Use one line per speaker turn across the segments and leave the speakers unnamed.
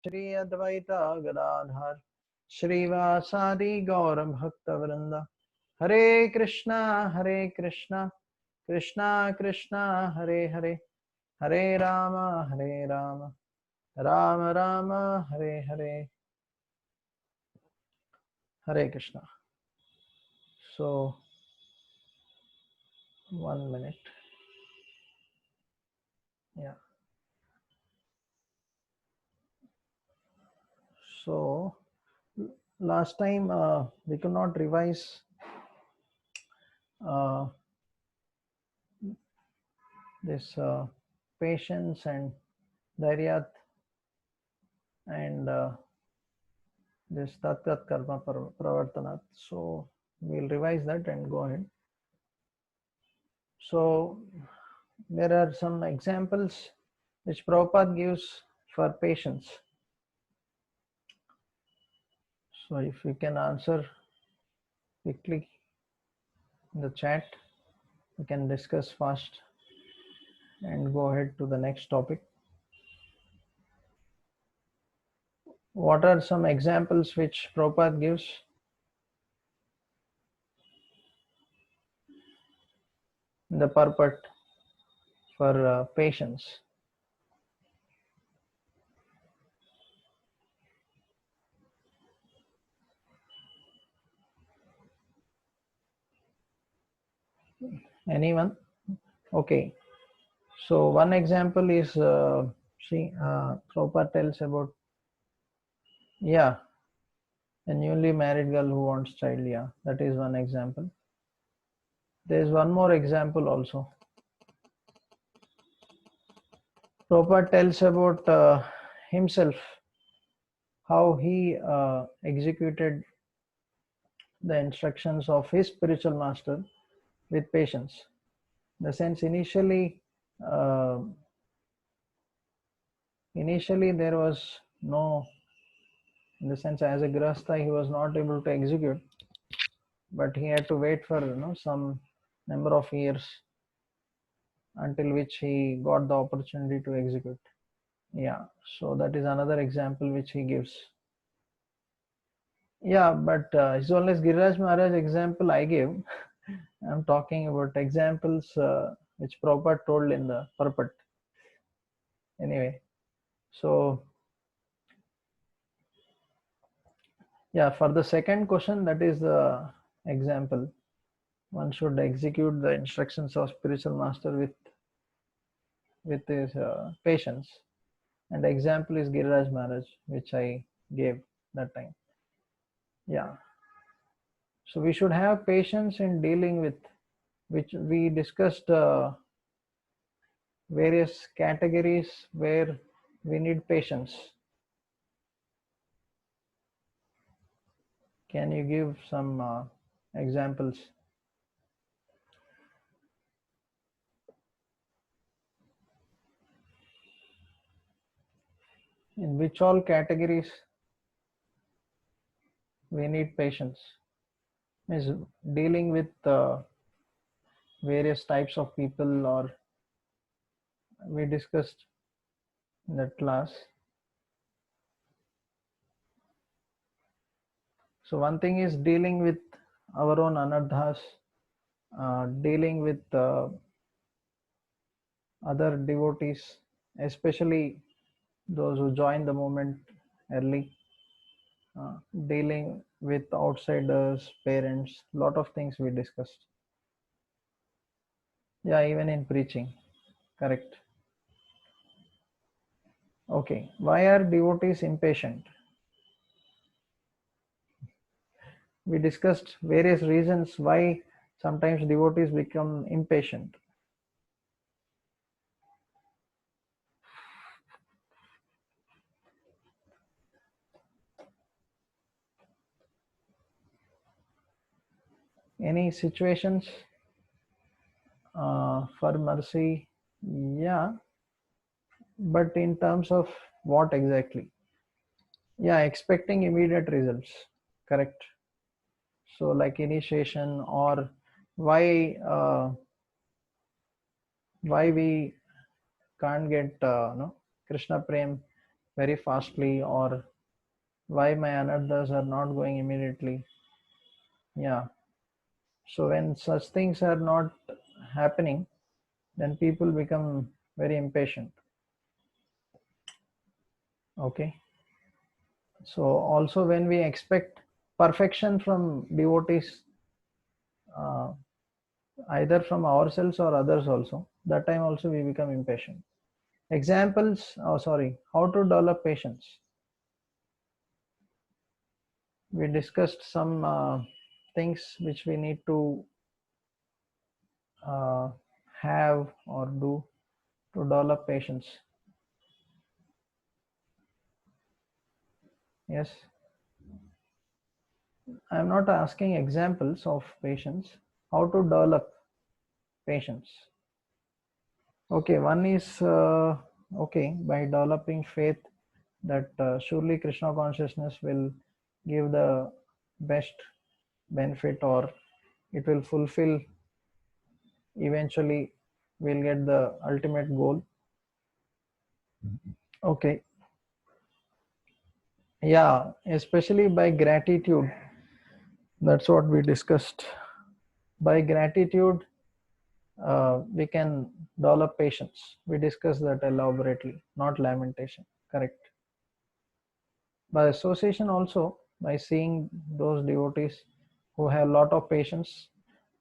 Shri Advaita Gadadhar Srivasadi Gaura Bhakta Vrinda Hare Krishna Krishna Krishna Hare Hare Hare Rama Rama Rama Hare Hare. Hare Krishna. So 1 minute. Yeah. So last time we could not revise uh, this patience and Dhairyat and this Tat Karma Pravartanat. So we'll revise that and go ahead. So there are some examples which Prabhupada gives for patience. So if you can answer quickly in the chat, we can discuss fast and go ahead to the next topic. What are some examples which Prabhupada gives? The purport for patience. Anyone? Okay. So one example is Prabhupada tells about, yeah, a newly married girl who wants child. Yeah, that is one example. There is one more example also. Prabhupada tells about himself, how he executed the instructions of his spiritual master with patience. In the sense, initially there was no, in the sense, as a grahastha he was not able to execute, but he had to wait for some number of years until which he got the opportunity to execute. Yeah, so that is another example which he gives. Yeah, but it's always Giriraj Maharaj example I gave. I'm talking about examples which Prabhupada told in the purport. Anyway, so yeah, for the second question, that is the example. One should execute the instructions of spiritual master with his patience. And the example is Giriraj Maharaj, which I gave that time. Yeah. So we should have patience in dealing with, which we discussed various categories where we need patience. Can you give some examples? In which all categories we need patience? Means dealing with various types of people, or we discussed in that class. So one thing is dealing with our own anardhas, dealing with other devotees, especially those who join the movement early, dealing with outsiders, parents, lot of things we discussed. Yeah, even in preaching, correct. Okay, why are devotees impatient? We discussed various reasons why sometimes devotees become impatient. Any situations for mercy? Yeah, but in terms of what exactly? Yeah, expecting immediate results, correct. So like initiation, or why we can't get no Krishna Prem very fastly, or why my anarthas are not going immediately. Yeah. So when such things are not happening, then people become very impatient. Okay. So also when we expect perfection from devotees, uh, either from ourselves or others also, that time also we become impatient. Examples, oh sorry, how to develop patience. We discussed some things which we need to uh, have or do to develop patience. Yes, I'm not asking examples of patience, how to develop patience. Okay, one is okay, by developing faith that surely Krishna consciousness will give the best benefit, or it will fulfill, eventually we'll get the ultimate goal. Okay, yeah, especially by gratitude. That's what we discussed. By gratitude, we can develop patience. We discussed that elaborately, not lamentation. Correct. By association also, by seeing those devotees who have a lot of patience,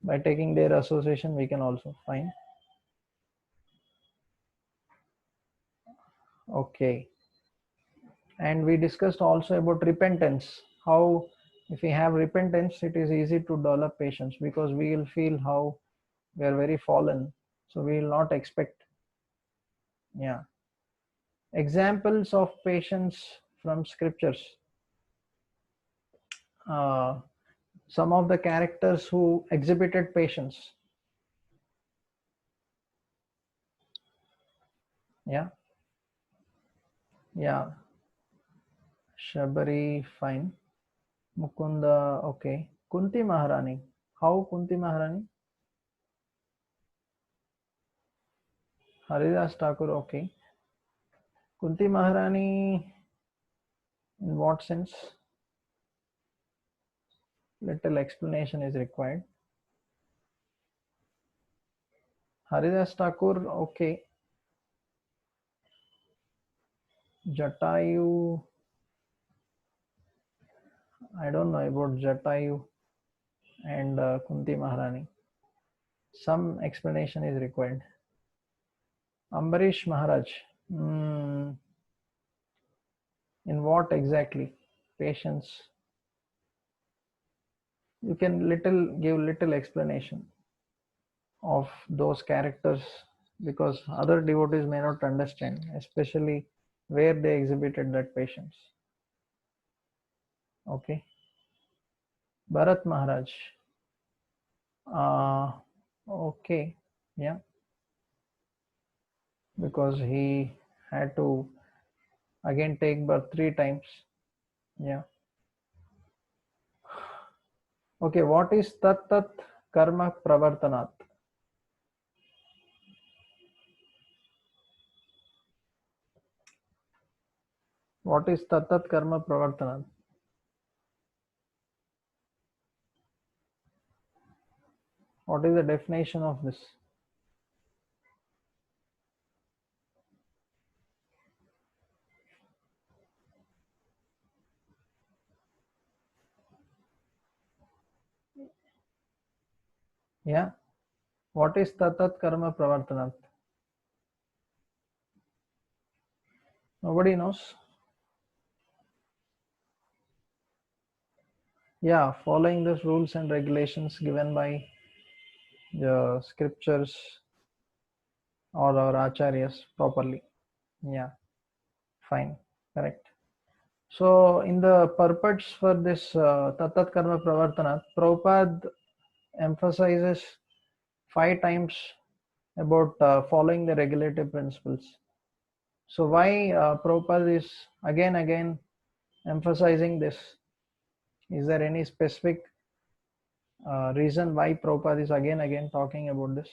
by taking their association, we can also find. Okay. And we discussed also about repentance. How, if we have repentance, it is easy to develop patience, because we will feel how we are very fallen. So we will not expect. Yeah. Examples of patience from scriptures. Uh, some of the characters who exhibited patience. Yeah. Yeah. Shabari, fine. Mukunda, okay. Kunti Maharani. How Kunti Maharani? Haridas Thakur, okay. Kunti Maharani, in what sense? Little explanation is required. Haridas Thakur, okay. Jatayu, I don't know about Jatayu and Kunti Maharani. Some explanation is required. Ambarish Maharaj, in what exactly? Patience. You can give little explanation of those characters, because other devotees may not understand, especially where they exhibited that patience. Okay. Bharat Maharaj. Uh, okay. Yeah. Because he had to again take birth 3 times. Yeah. Okay. What is Tat Tat Karma Pravartanat? What is Tat Tat Karma Pravartanat? What is the definition of this? Yeah. What is Tat Tat Karma Pravartanat? Nobody knows. Yeah, following the rules and regulations given by the scriptures or our acharyas properly. Yeah, fine, correct. So in the purports for this Tattat Karma Pravartana, Prabhupada emphasizes 5 times about following the regulative principles. So why Prabhupada is again emphasizing this? Is there any specific reason why Prabhupada is again talking about this?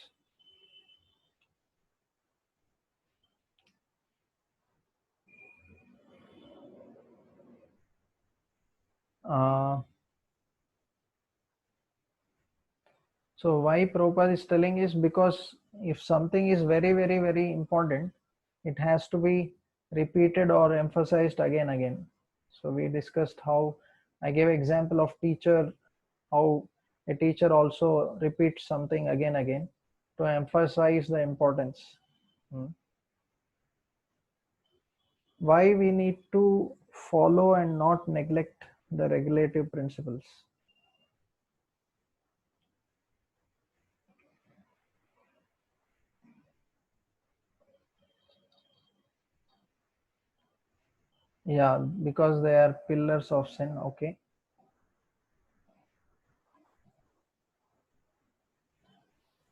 Uh, so why Prabhupada is telling is because if something is very, very, very important, it has to be repeated or emphasized again. So we discussed how I gave example of teacher, how a teacher also repeats something again to emphasize the importance. Hmm. Why we need to follow and not neglect the regulative principles? Yeah, because they are pillars of sin. Okay.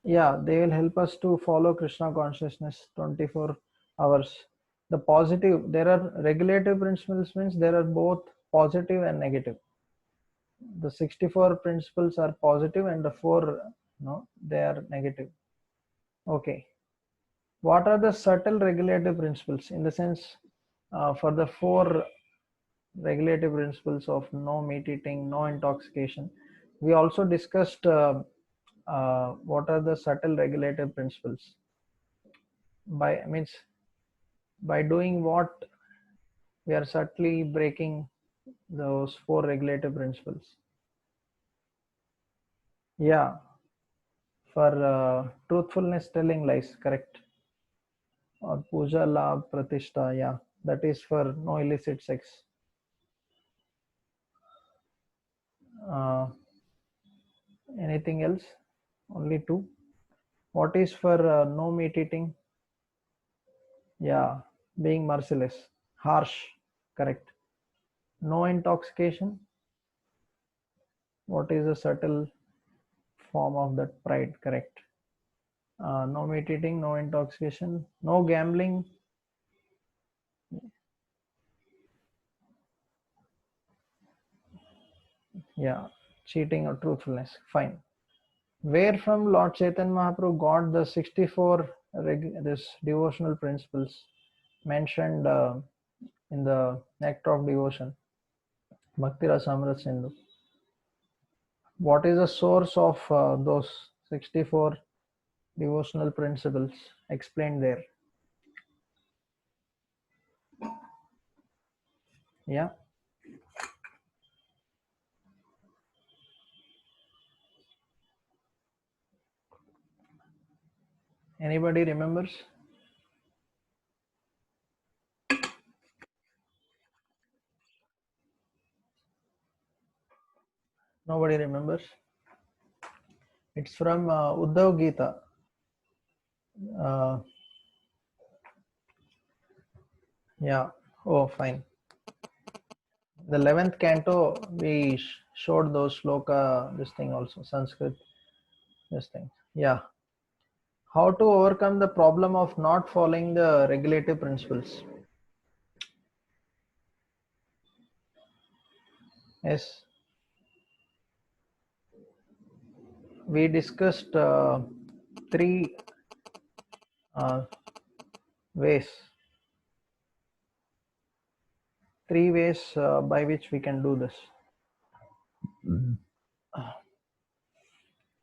Yeah, they will help us to follow Krishna consciousness 24 hours. The positive, there are regulative principles means there are both positive and negative. The 64 principles are positive and the four, no, they are negative. Okay. What are the subtle regulative principles? In the sense, for the four regulative principles of no meat eating, no intoxication, we also discussed what are the subtle regulative principles. By means by doing what we are subtly breaking those four regulative principles. Yeah, for truthfulness telling lies, correct. Or puja labh pratishta, yeah, that is for no illicit sex. uh, Anything else? Only two. What is for no meat eating? Yeah, being merciless, harsh, correct. No intoxication. What is a subtle form of that pride, correct. No meat eating, no intoxication, no gambling. Yeah, cheating or truthfulness, fine. Where from Lord Chaitanya Mahaprabhu got the 64 this devotional principles mentioned in the Nectar of Devotion, Bhakti Rasamrita Sindhu? What is the source of those 64 devotional principles explained there? Yeah, anybody remembers? Nobody remembers. It's from Uddhav Gita. Uh, yeah. Oh, fine. The 11th canto, we showed those shloka, this thing also, Sanskrit, this thing. Yeah. How to overcome the problem of not following the regulative principles? Yes. We discussed three uh, ways, by which we can do this.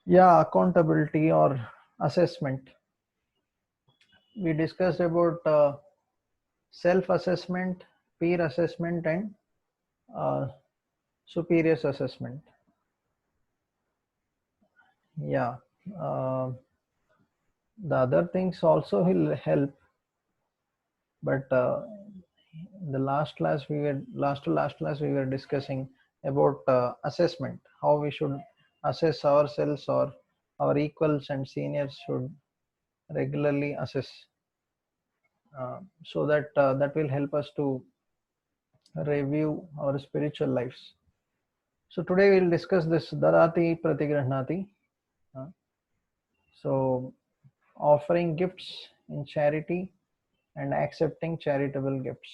Yeah, accountability or assessment. We discussed about self-assessment, peer assessment, and uh, superiors assessment. Yeah. Uh, the other things also will help, but in the last class we were discussing about assessment, how we should assess ourselves or our equals and seniors should regularly assess, so that that will help us to review our spiritual lives. So today we'll discuss this Dadati Pratigrahnati. Uh, so offering gifts in charity and accepting charitable gifts.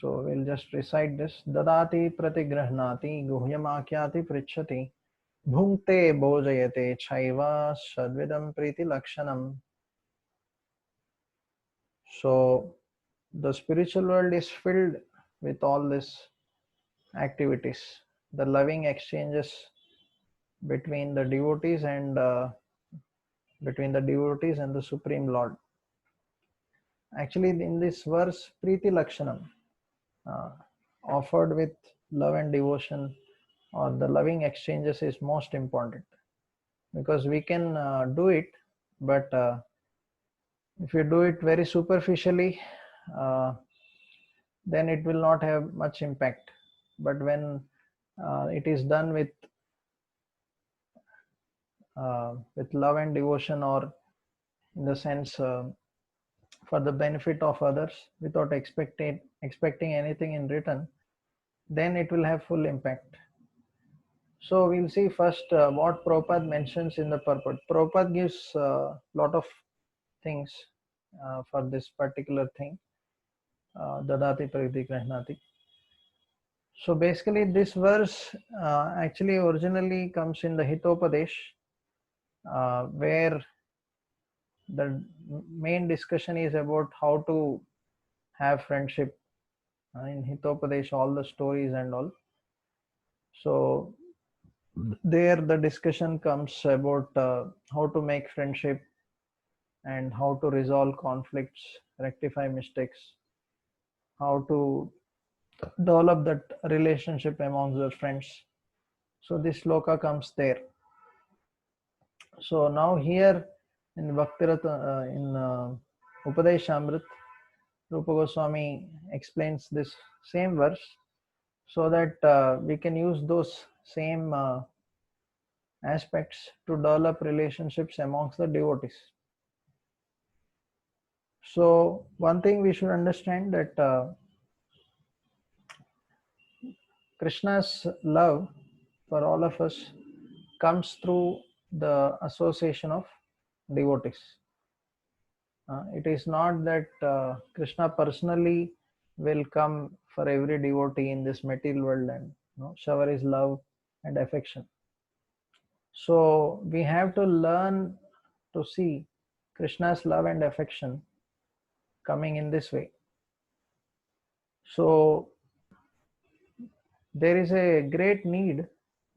So we'll just recite this. Dadati Pratigrahnati Guhyamakyati Prichati Bhungte Bhojayate Chaiva Shadvidam Priti Lakshanam. So the spiritual world is filled with all this activities, the loving exchanges between the devotees and the Supreme Lord. Actually, in this verse, Preeti Lakshanam, uh, offered with love and devotion, or the loving exchanges, is most important, because we can do it, but if you do it very superficially, uh, then it will not have much impact. But when it is done with love and devotion, or in the sense for the benefit of others, without expecting anything in return, then it will have full impact. So we'll see first what Prabhupada mentions in the purport. Prabhupada gives a lot of things for this particular thing, Dadati Priti Grahnati. So basically this verse actually originally comes in the Hitopadesh, where the main discussion is about how to have friendship. In Hitopadesh, all the stories and all. So there the discussion comes about how to make friendship and how to resolve conflicts, rectify mistakes, how to develop that relationship among the friends. So this sloka comes there. So now here in Bhaktirat, in Upadeshamrit, Rupa Goswami explains this same verse, so that we can use those same aspects to develop relationships amongst the devotees. So one thing we should understand, that Krishna's love for all of us comes through the association of devotees. It is not that Krishna personally will come for every devotee in this material world and shower his love and affection. So we have to learn to see Krishna's love and affection coming in this way. So there is a great need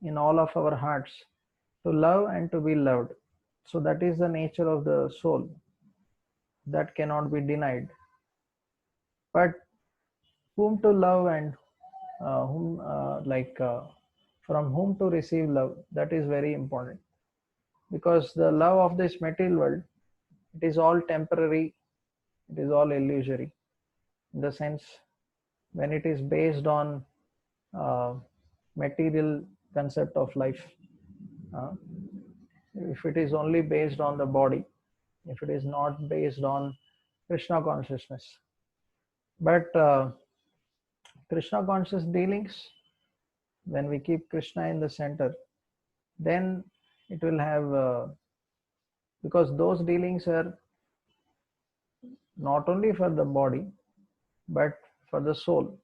in all of our hearts to love and to be loved. So that is the nature of the soul, that cannot be denied. But whom to love and from whom to receive love, that is very important, because the love of this material world, it is all temporary, it is all illusory, in the sense when it is based on uh, material concept of life. uh, if it is only based on the body, if it is not based on Krishna consciousness. But Krishna conscious dealings, when we keep Krishna in the center, then it will have, because those dealings are not only for the body, but for the soul.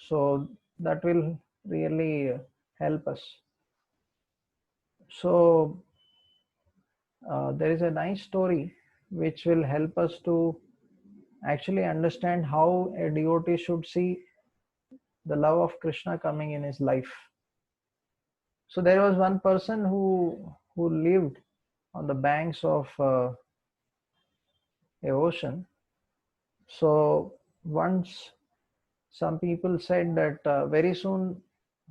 So that will really help us. So there is a nice story which will help us to actually understand how a devotee should see the love of Krishna coming in his life. So there was one person who lived on the banks of a ocean. So once some people said that very soon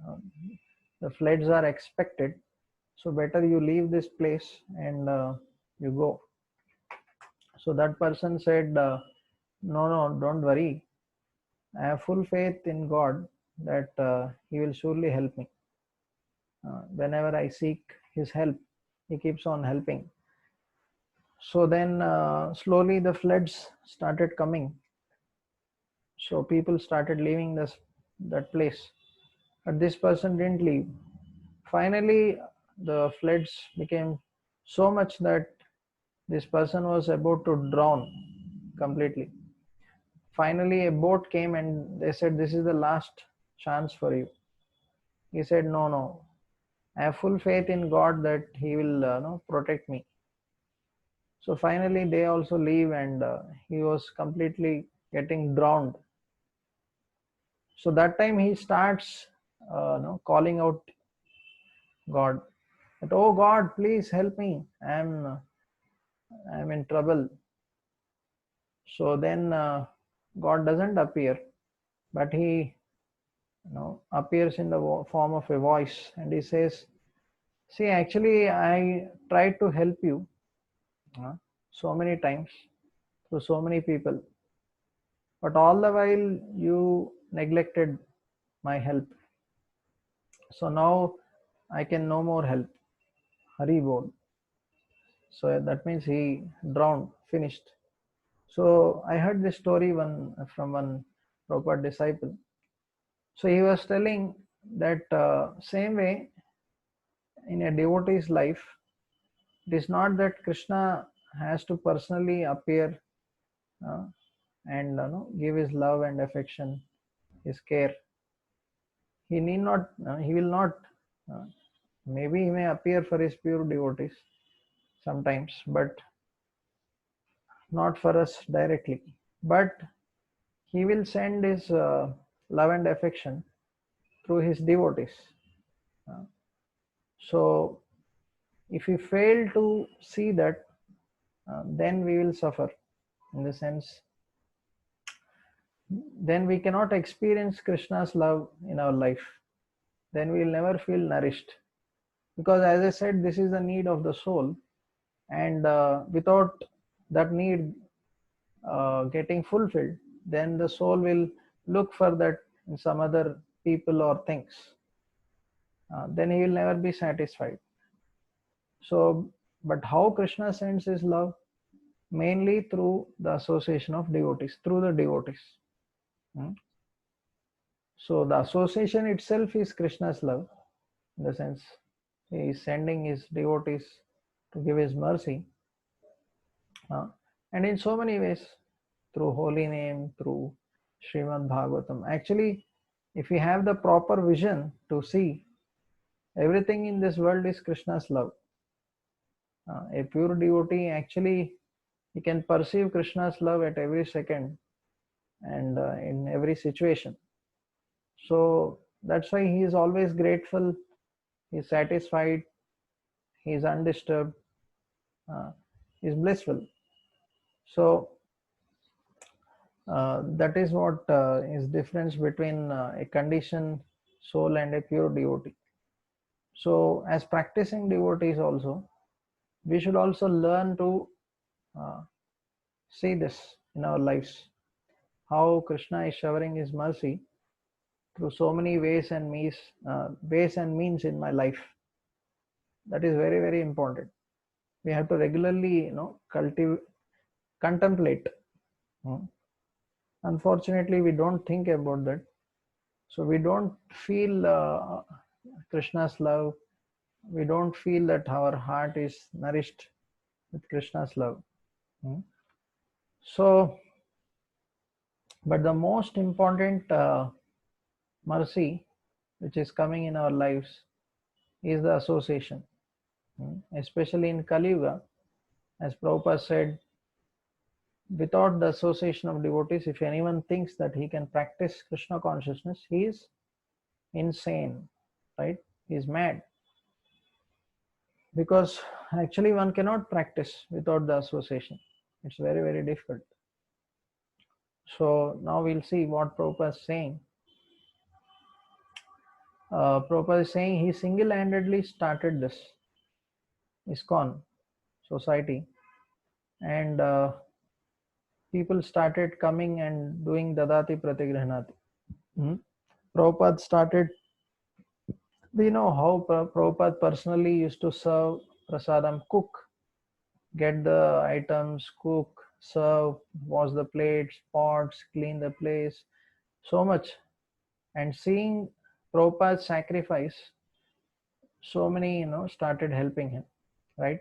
uh, the floods are expected, so better you leave this place and you go. So that person said, no, don't worry. I have full faith in God that He will surely help me. Whenever I seek His help, He keeps on helping. So then slowly the floods started coming. So people started leaving that place. But this person didn't leave. Finally, the floods became so much that this person was about to drown completely. Finally, a boat came and they said, "This is the last chance for you." He said, "No. I have full faith in God that He will protect me." So finally, they also leave, and he was completely getting drowned. So that time he starts calling out God, that, oh God, please help me. I'm in trouble. So then God doesn't appear, but he appears in the form of a voice, and he says, see, actually I tried to help you so many times through so many people, but all the while you neglected my help. So now I can no more help. Hari bol. So that means he drowned, finished. So I heard this story from one Prabhupada disciple. So he was telling that same way in a devotee's life, it is not that Krishna has to personally appear uh, and give his love and affection, his care. He need not. He will not. Uh, Maybe he may appear for his pure devotees sometimes, but not for us directly. But he will send his love and affection through his devotees. Uh, so if we fail to see that, then we will suffer. In the sense, then we cannot experience Krishna's love in our life. Then we will never feel nourished. Because as I said, this is the need of the soul. And without that need getting fulfilled, then the soul will look for that in some other people or things. Then he will never be satisfied. So, but how Krishna sends his love? Mainly through the association of devotees, through the devotees. So the association itself is Krishna's love, in the sense he is sending his devotees to give his mercy. And in so many ways, through holy name, through Srimad Bhagavatam. Actually, if we have the proper vision to see, everything in this world is Krishna's love. A pure devotee, actually, he can perceive Krishna's love at every second and in every situation. So that's why he is always grateful, he is satisfied, he is undisturbed, he is blissful. So that is what is difference between a conditioned soul and a pure devotee. So as practicing devotees also, we should also learn to see this in our lives, how Krishna is showering his mercy through so many ways and means in my life. That is very, very important. We have to regularly contemplate. Unfortunately, we don't think about that. So we don't feel Krishna's love. We don't feel that our heart is nourished with Krishna's love. So, but the most important mercy which is coming in our lives is the association. Especially in Kali Yuga, as Prabhupada said, without the association of devotees, if anyone thinks that he can practice Krishna consciousness, he is insane, right? He is mad. Because actually one cannot practice without the association. It's very, very difficult. So now we'll see what Prabhupada is saying. Prabhupada is saying he single-handedly started this ISKCON society, and people started coming and doing Dadati Pratigrihnati. Prabhupada started, we know how Prabhupada personally used to serve prasadam, cook, get the items, cook, serve, wash the plates, pots, clean the place, so much. And seeing Prabhupada's sacrifice, so many, started helping him, right?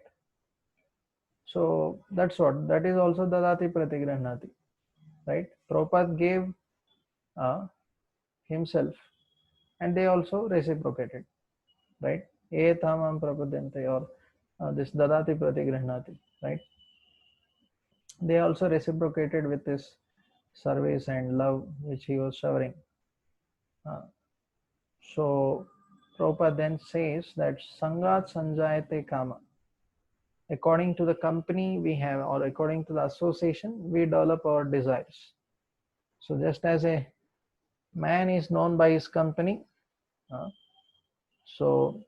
So that's what, that is also Dadati Pratigrihnati, right? Prabhupada gave himself and they also reciprocated, right? Etamam prapadante, or this Dadati Pratigrihnati, right? They also reciprocated with this service and love which he was showering. Uh, so Prabhupada then says that Sangat Sanjayate Kama. According to the company we have, or according to the association, we develop our desires. So just as a man is known by his company, so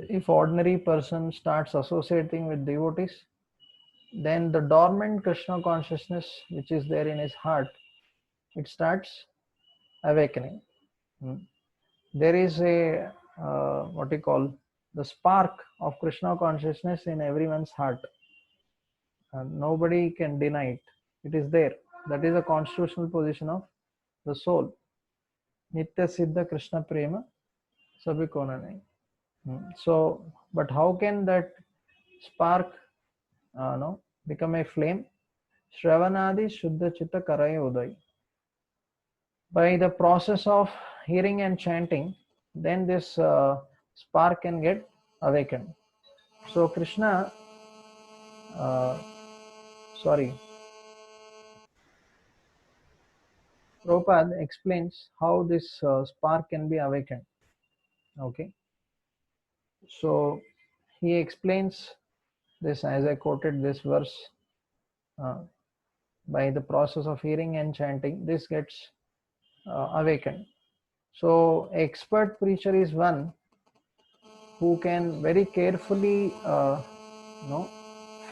if ordinary person starts associating with devotees, then the dormant Krishna consciousness which is there in his heart, it starts awakening. There is a what you call the spark of Krishna consciousness in everyone's heart, and nobody can deny it. It is there. That is the constitutional position of the soul. Nitya Siddha Krishna Prema Sabhikonane. So, but how can that spark no, become a flame? Shravanadi Shuddha Chitta Karaya Uday. By the process of hearing and chanting, then this spark can get awakened. So Krishna, sorry, Prabhupada explains how this spark can be awakened. Okay, so he explains this as I quoted this verse. Uh, by the process of hearing and chanting, this gets awakened. So expert preacher is one who can very carefully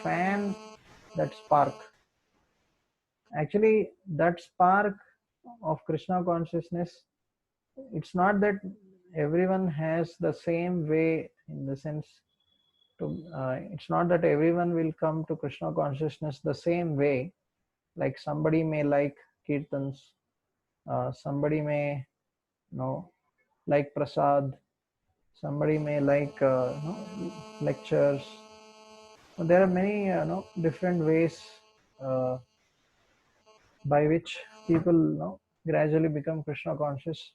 fan that spark. Actually that spark of Krishna consciousness, it's not that everyone has the same way, in the sense to it's not that everyone will come to Krishna consciousness the same way. Like somebody may like kirtans, somebody may like prasad, somebody may like lectures. There are many different ways uh, by which people gradually become Krishna conscious.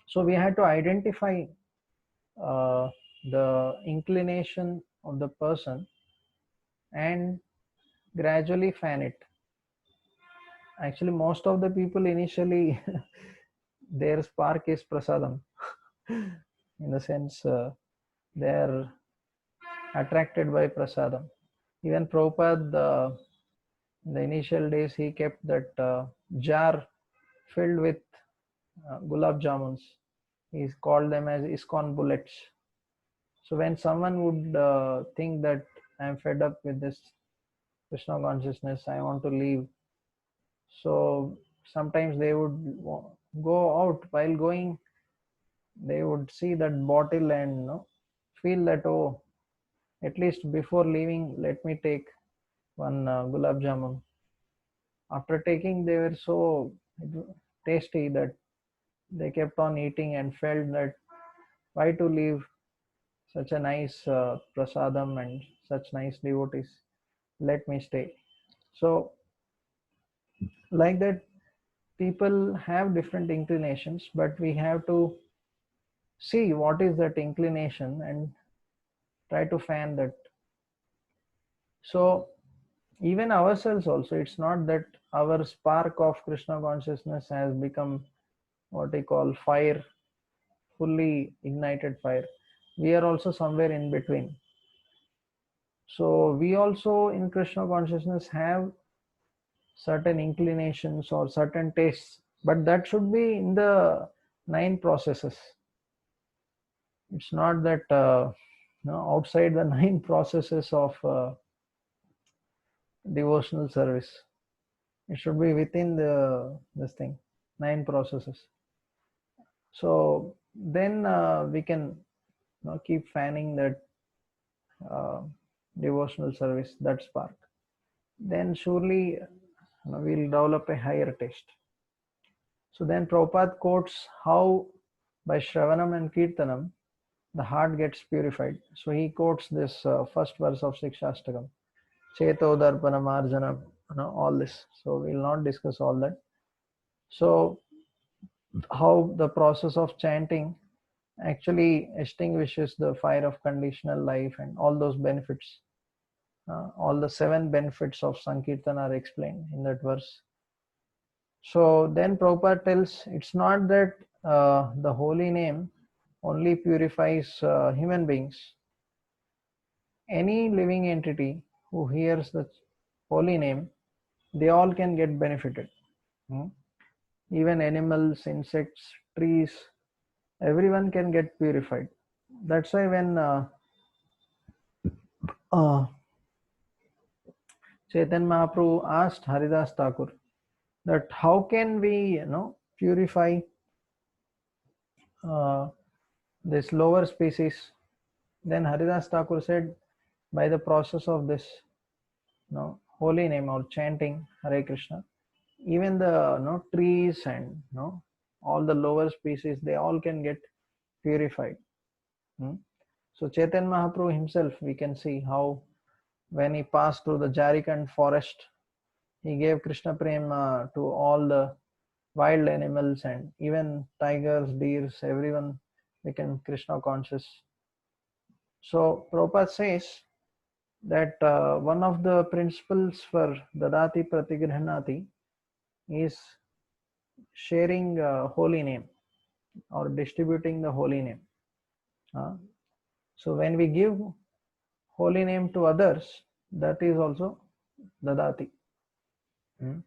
So we had to identify uh, the inclination of the person and gradually fan it. Actually most of the people initially their spark is prasadam. In the sense they are attracted by prasadam. Even Prabhupada, in the initial days, he kept that jar filled with gulab jamuns. He called them as ISKCON bullets. So when someone would think that I'm fed up with this Krishna consciousness, I want to leave. So sometimes they would go out. While going, they would see that bottle and feel that, oh, at least before leaving, let me take one gulab jamun. After taking, they were so tasty that they kept on eating and felt that why to leave such a nice prasadam and such nice devotees. Let me stay. So like that, people have different inclinations, but we have to see what is that inclination and try to fan that. So even ourselves also, it's not that our spark of Krishna consciousness has become what we call fire, fully ignited fire. We are also somewhere in between. So we also in Krishna consciousness have certain inclinations or certain tastes, but that should be in the 9 processes. It's not that outside the 9 processes of devotional service. It should be within the this thing, 9 processes. So then we can keep fanning that uh, devotional service, that spark. Then surely we'll develop a higher taste. So then Prabhupada quotes how by Shravanam and Kirtanam the heart gets purified. So he quotes this first verse of Sikshastakam, Cheto Darpana Marjana, all this. So we'll not discuss all that. So how the process of chanting actually extinguishes the fire of conditional life and all those benefits. All the 7 benefits of Sankirtan are explained in that verse. So then Prabhupada tells it's not that the holy name only purifies human beings. Any living entity who hears the holy name, they all can get benefited. Hmm? Even animals, insects, trees, everyone can get purified. That's why when uh, Chaitanya Mahaprabhu asked Haridas Thakur that how can we, purify uh, this lower species, then Haridas Thakur said by the process of this, holy name or chanting Hare Krishna, even the trees and all the lower species, they all can get purified. Hmm? So Chaitanya Mahaprabhu himself, we can see how when he passed through the Jharkhand forest, he gave Krishna Prema to all the wild animals and even tigers, deers, everyone became Krishna conscious. So Prabhupada says that one of the principles for Dadati Pratigrihanati is sharing holy name or distributing the holy name. So when we give holy name to others, that is also Dadati. Hmm.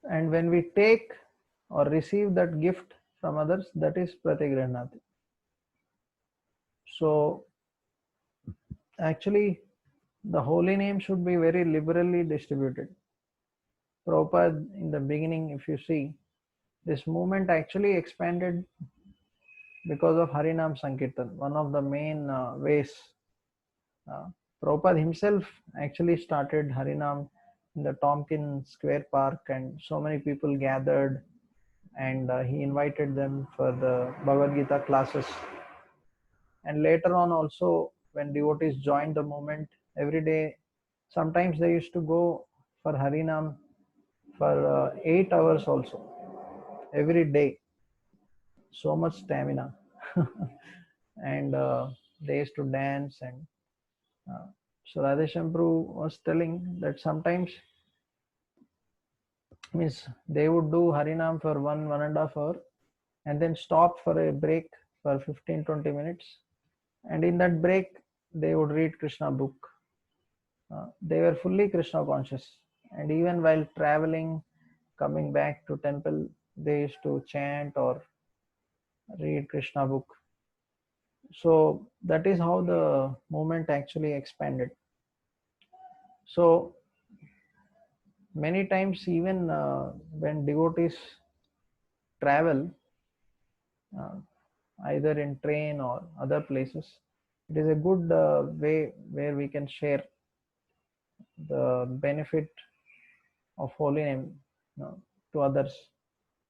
And when we take or receive that gift from others, that is Pratigrihanati. So actually, the holy name should be very liberally distributed. Prabhupada, in the beginning, if you see, this movement actually expanded because of Harinam Sankirtan, one of the main ways. Uh, Prabhupada himself actually started Harinam in the Tompkins Square Park, and so many people gathered, and he invited them for the Bhagavad Gita classes. And later on, also, when devotees joined the movement, every day, sometimes they used to go for Harinam for 8 hours also, every day. So much stamina. And they used to dance. And so Radheshyam Prabhu was telling that sometimes means they would do Harinam for 1.5 hour and then stop for a break for 15-20 minutes. And in that break, they would read Krishna book. They were fully Krishna conscious. And even while traveling, coming back to temple, they used to chant or read Krishna book. So that is how the movement actually expanded. So many times, even when devotees travel, uh, either in train or other places, it is a good way where we can share the benefit of holy name, to others.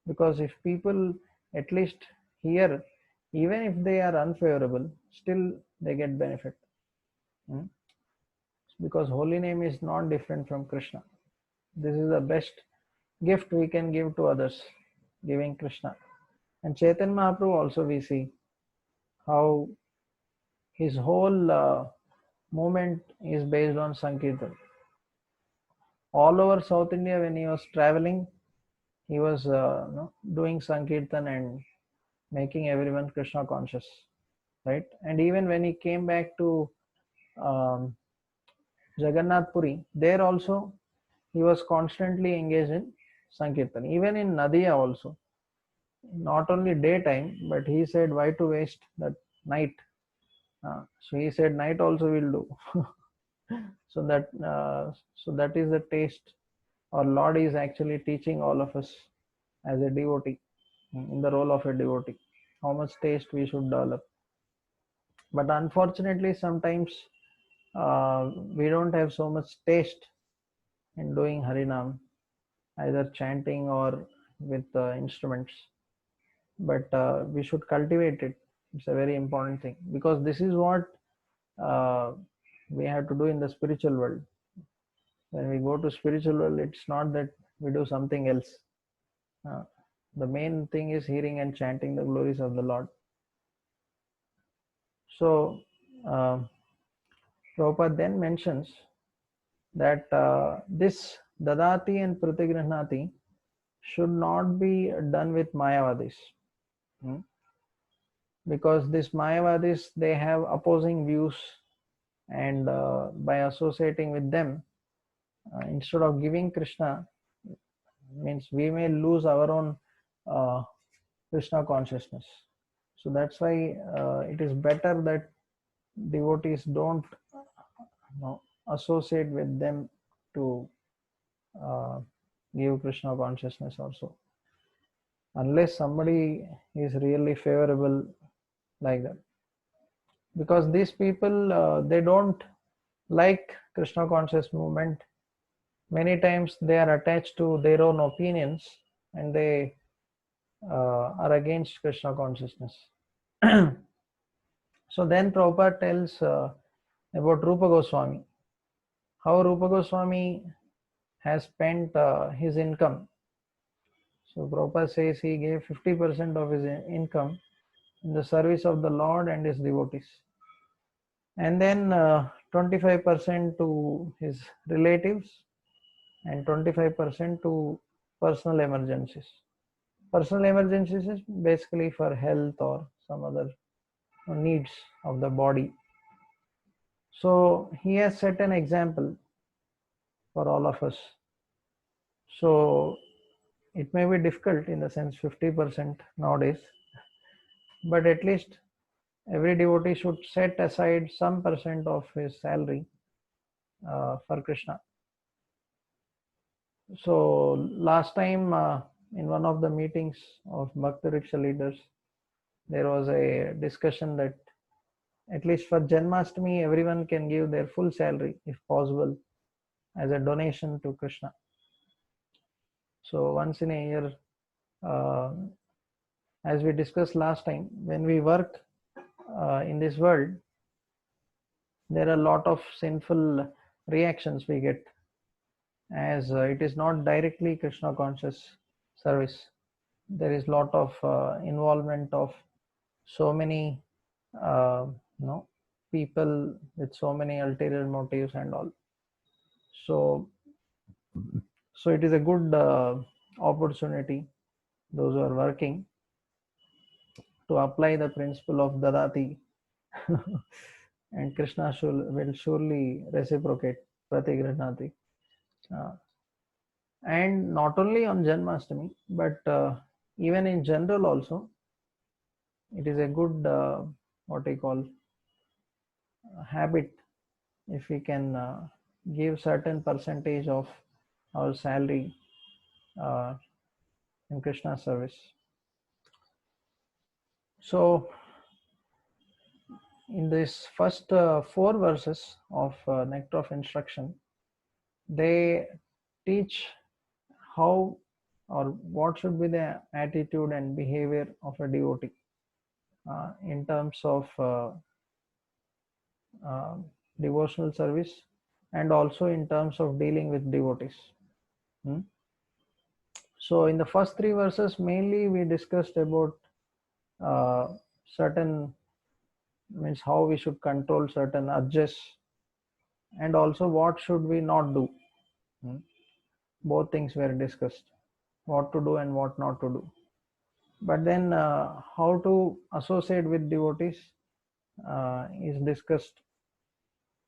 Because if people at least hear, even if they are unfavorable, still they get benefit. Hmm? Because holy name is not different from Krishna. This is the best gift we can give to others, giving Krishna. And Chaitanya Mahaprabhu also, we see how his whole movement is based on Sankirtan. All over South India, when he was traveling, he was doing Sankirtan and making everyone Krishna conscious, right? And even when he came back to um, Jagannath Puri, there also he was constantly engaged in Sankirtan. Even in Nadia also, not only daytime, but he said, why to waste that night? So he said, night also will do. So that is the taste. Our Lord is actually teaching all of us as a devotee, in the role of a devotee, how much taste we should develop. But unfortunately, sometimes we don't have so much taste in doing Harinam, either chanting or with instruments. But we should cultivate it. It's a very important thing, because this is what uh, we have to do in the spiritual world. When we go to spiritual world, it's not that we do something else. Uh, the main thing is hearing and chanting the glories of the Lord. So, Prabhupada then mentions that this Dadati and Pratigrihnati should not be done with Mayavadis. Because these Mayavadis, they have opposing views, and by associating with them, instead of giving Krishna, means we may lose our own Krishna consciousness. So that's why it is better that devotees don't associate with them to give Krishna consciousness also, unless somebody is really favorable like that. Because these people, they don't like Krishna conscious movement. Many times they are attached to their own opinions, and they are against Krishna consciousness. So then Prabhupada tells about Rupa Goswami, how Rupa Goswami has spent his income. So Prabhupada says he gave 50% of his income in the service of the Lord and his devotees, and then 25% to his relatives, and 25% to personal emergencies. Personal emergencies is basically for health or some other needs of the body. So he has set an example for all of us. So it may be difficult in the sense 50% nowadays, but at least every devotee should set aside some percent of his salary for Krishna. So last time in one of the meetings of Bhakti Riksha leaders, there was a discussion that at least for Janmashtami, everyone can give their full salary, if possible, as a donation to Krishna. So once in a year, as we discussed last time, when we work in this world, there are a lot of sinful reactions we get, as it is not directly Krishna conscious service. There is lot of involvement of so many people with so many ulterior motives and all. So it is a good opportunity, those who are working, to apply the principle of Dadati and Krishna will surely reciprocate, Pratigrihnati. And not only on Janmashtami, but even in general also, it is a good, what I call, habit, if we can give certain percentage of our salary in Krishna service. So in this first 4 verses of Nectar of Instruction, they teach how or what should be the attitude and behavior of a devotee in terms of devotional service, and also in terms of dealing with devotees. So in the first 3 verses, mainly we discussed about certain, means how we should control certain urges, and also what should we not do. Both things were discussed, what to do and what not to do. But then how to associate with devotees is discussed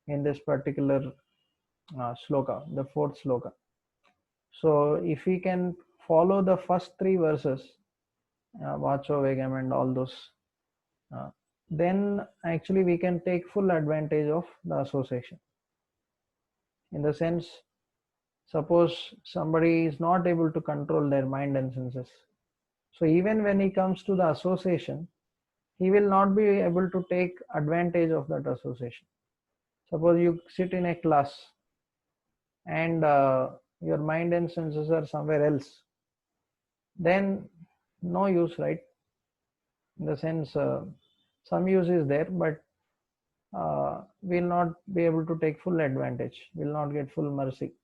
in this particular sloka, the 4th sloka. So if we can follow the first 3 verses, Vacho Vegam and all those, then actually we can take full advantage of the association. In the sense, suppose somebody is not able to control their mind and senses. So even when he comes to the association, he will not be able to take advantage of that association. Suppose you sit in a class and your mind and senses are somewhere else, then no use, right? In the sense, some use is there, but will not be able to take full advantage, will not get full mercy.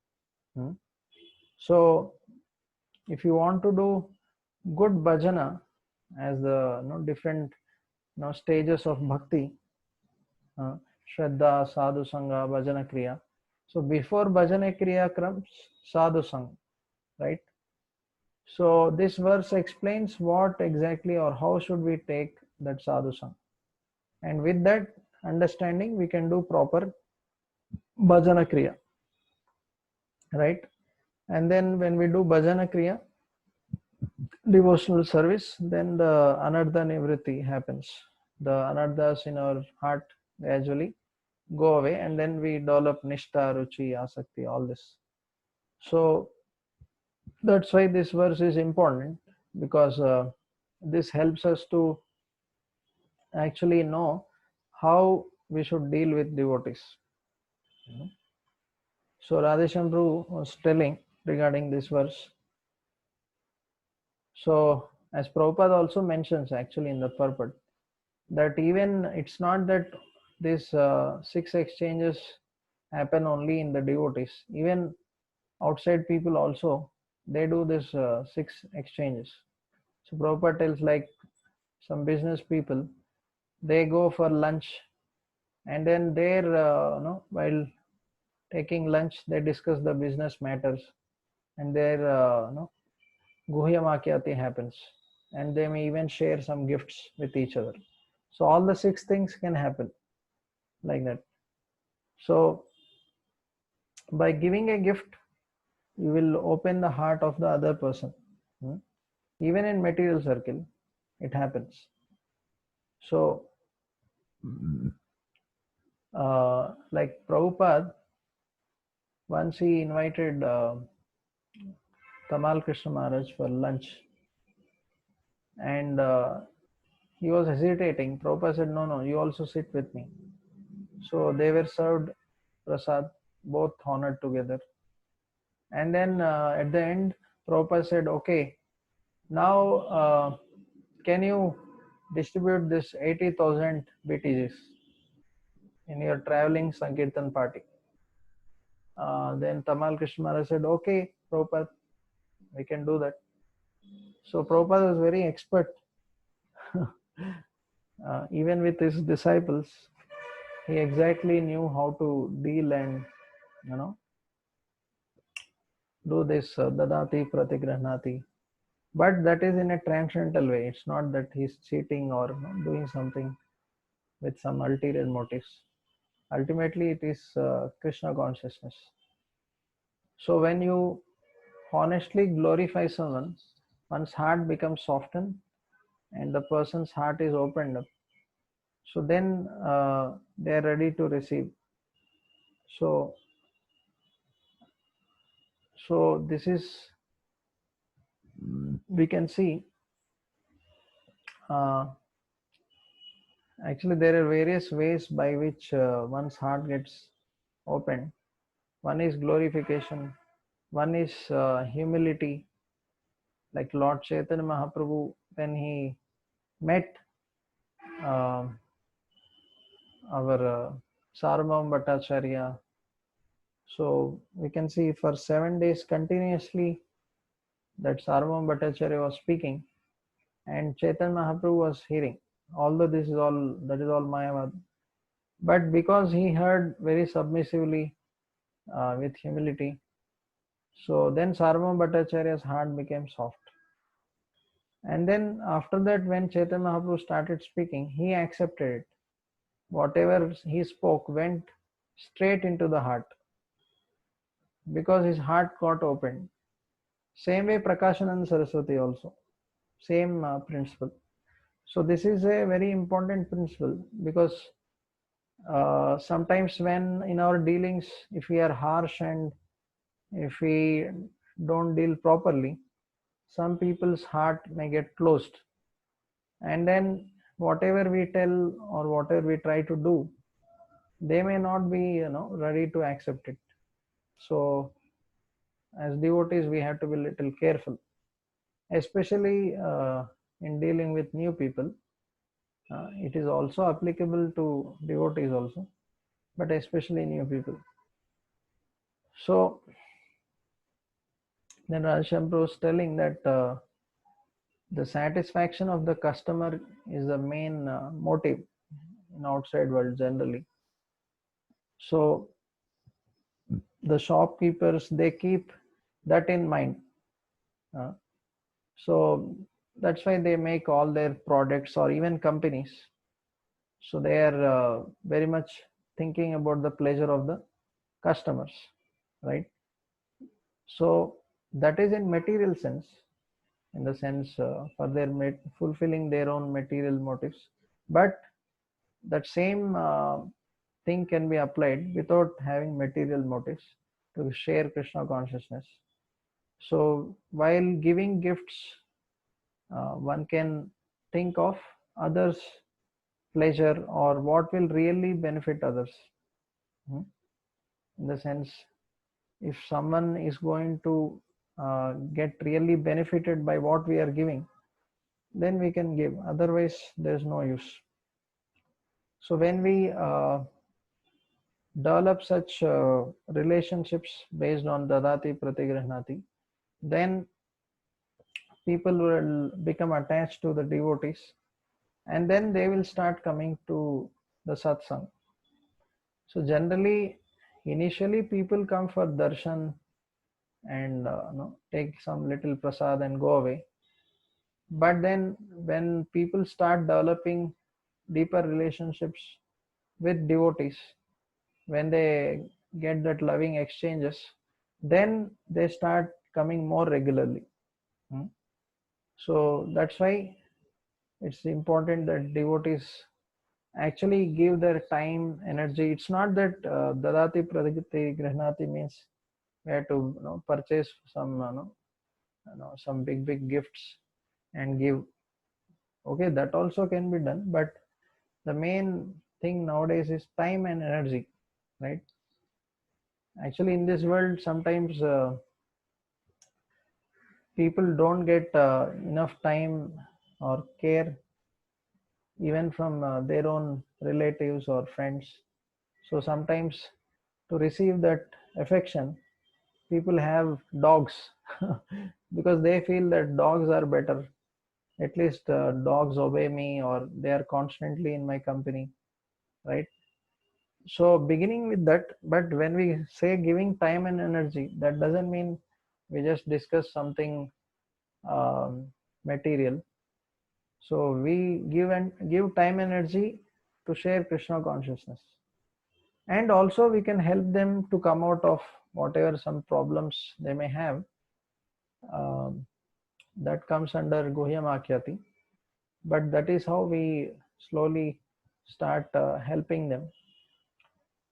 So if you want to do good bhajana, as the different stages of bhakti, Shraddha, Sadhu Sangha, Bhajana Kriya, So before bhajana kriya comes sadhu sang, right? So this verse explains what exactly or how should we take that sadhu sang, and with that understanding we can do proper bhajana kriya, right? And then when we do bhajana kriya, devotional service, then the anardha nivritti happens. The anardhas in our heart gradually go away, and then we develop nishtha, ruchi, asakti, all this. So that's why this verse is important, because this helps us to actually know how we should deal with devotees. So Radheshamru was telling regarding this verse. So as Prabhupada also mentions actually in the purport, that even it's not that these 6 exchanges happen only in the devotees, even outside people also, they do this 6 exchanges. So Prabhupada tells, like some business people, they go for lunch, and then there, while taking lunch, they discuss the business matters, and their guhya makyati happens, and they may even share some gifts with each other. So all the 6 things can happen like that. So by giving a gift, you will open the heart of the other person. Even in material circle, it happens. So, like Prabhupada, once he invited Tamal Krishna Maharaj for lunch, and he was hesitating. Prabhupada said, "No, no, you also sit with me." So they were served prasad, both honored together. And then at the end, Prabhupada said, "Okay, now can you distribute this 80,000 BTGs in your traveling Sankirtan party?" Then Tamal Krishna Maharaj said, "Okay, Prabhupada, we can do that." So Prabhupada was very expert. Even with his disciples, he exactly knew how to deal and, you know, do this dadati pratigrahnati. But that is in a transcendental way. It's not that he's cheating or doing something with some ulterior motives. Ultimately, it is Krishna consciousness. So when you honestly glorify someone, one's heart becomes softened and the person's heart is opened up. So then they are ready to receive. So, so this is, we can see, uh, actually there are various ways by which one's heart gets opened. One is glorification, one is humility, like Lord Chaitanya Mahaprabhu, when he met uh, our Sarvabhauma Bhattacharya. So we can see for 7 days continuously that Sarvabhauma Bhattacharya was speaking and Chaitanya Mahaprabhu was hearing. Although this is all, that is all Mayavad. But because he heard very submissively with humility, so then Sarvabhauma Bhattacharya's heart became soft. And then after that, when Chaitanya Mahaprabhu started speaking, he accepted it. Whatever he spoke went straight into the heart because his heart got opened. Same way Prakashananda Saraswati also, same principle. So this is a very important principle, because sometimes when in our dealings, if we are harsh and if we don't deal properly, some people's heart may get closed, and then whatever we tell or whatever we try to do, they may not be, ready to accept it. So as devotees, we have to be a little careful, especially in dealing with new people. It is also applicable to devotees also, but especially new people. So then Radheshamru was telling that the satisfaction of the customer is the main motive in outside world generally. So the shopkeepers, they keep that in mind. Uh, so that's why they make all their products, or even companies. So they are very much thinking about the pleasure of the customers, right? So that is in material sense, in the sense for their fulfilling their own material motives. But that same thing can be applied without having material motives, to share Krishna consciousness. So while giving gifts, one can think of others' pleasure, or what will really benefit others. Hmm? In the sense, if someone is going to get really benefited by what we are giving, then we can give. Otherwise, there's no use. So when we develop such relationships based on dadati pratigrihnati, then people will become attached to the devotees, and then they will start coming to the satsang. So generally, initially people come for darshan and take some little prasad and go away. But then when people start developing deeper relationships with devotees, when they get that loving exchanges, then they start coming more regularly. Hmm. So that's why it's important that devotees actually give their time, energy. It's not that dadati pradigati grihnati means we have to purchase some some big gifts and give. Okay, that also can be done, but the main thing nowadays is time and energy, right? Actually, in this world, sometimes people don't get enough time or care, even from their own relatives or friends. So sometimes, to receive that affection, people have dogs because they feel that dogs are better. At least dogs obey me, or they are constantly in my company, right? So beginning with that, but when we say giving time and energy, that doesn't mean we just discuss something material. So we give time and energy to share Krishna consciousness, and also we can help them to come out of whatever some problems they may have. Um, that comes under Guhyam Akyati, but that is how we slowly start helping them,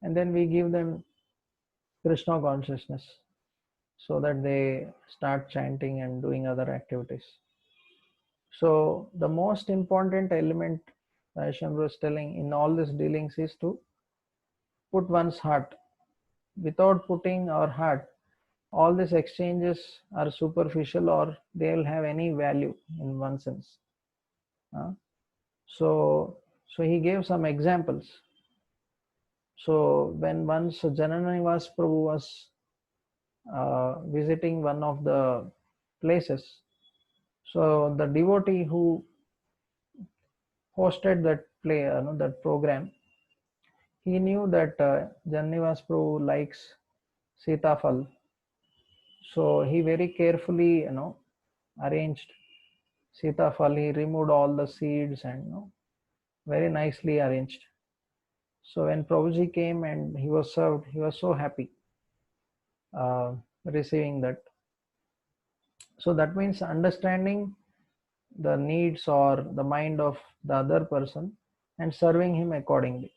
and then we give them Krishna consciousness, so that they start chanting and doing other activities. So the most important element Vaishnav was telling in all these dealings is to put one's heart. Without putting our heart, all these exchanges are superficial, or they'll have any value in one sense. Uh, so so he gave some examples. So when once Jananivas Prabhu was visiting one of the places, so the devotee who hosted that play, that program, he knew that Jananivas Prabhu likes Sitafal, so he very carefully, arranged Sitafal. He removed all the seeds and very nicely arranged. So when Prabhuji came and he was served, he was so happy uh, receiving that. So that means understanding the needs or the mind of the other person and serving him accordingly.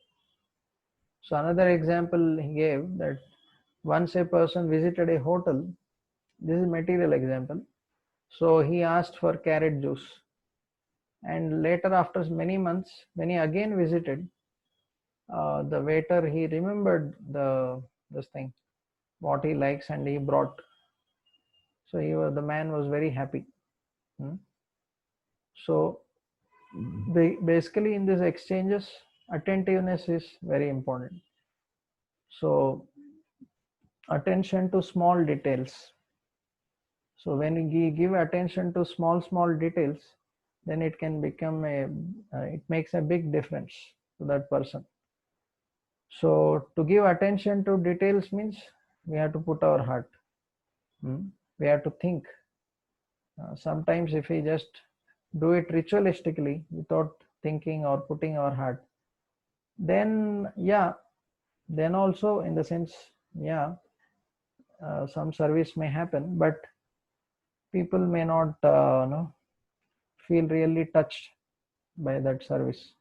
So another example he gave, that once a person visited a hotel. This is material example. So he asked for carrot juice, and later, after many months, when he again visited, the waiter, he remembered this thing, what he likes, and he brought. So the man was very happy. Hmm. So basically, in these exchanges, attentiveness is very important. So attention to small details. So when we give attention to small details, then it can become it makes a big difference to that person. So to give attention to details means We have to put our heart. We have to think. Sometimes if we just do it ritualistically without thinking or putting our heart, then yeah, then also in the sense, yeah, some service may happen, but people may not feel really touched by that service.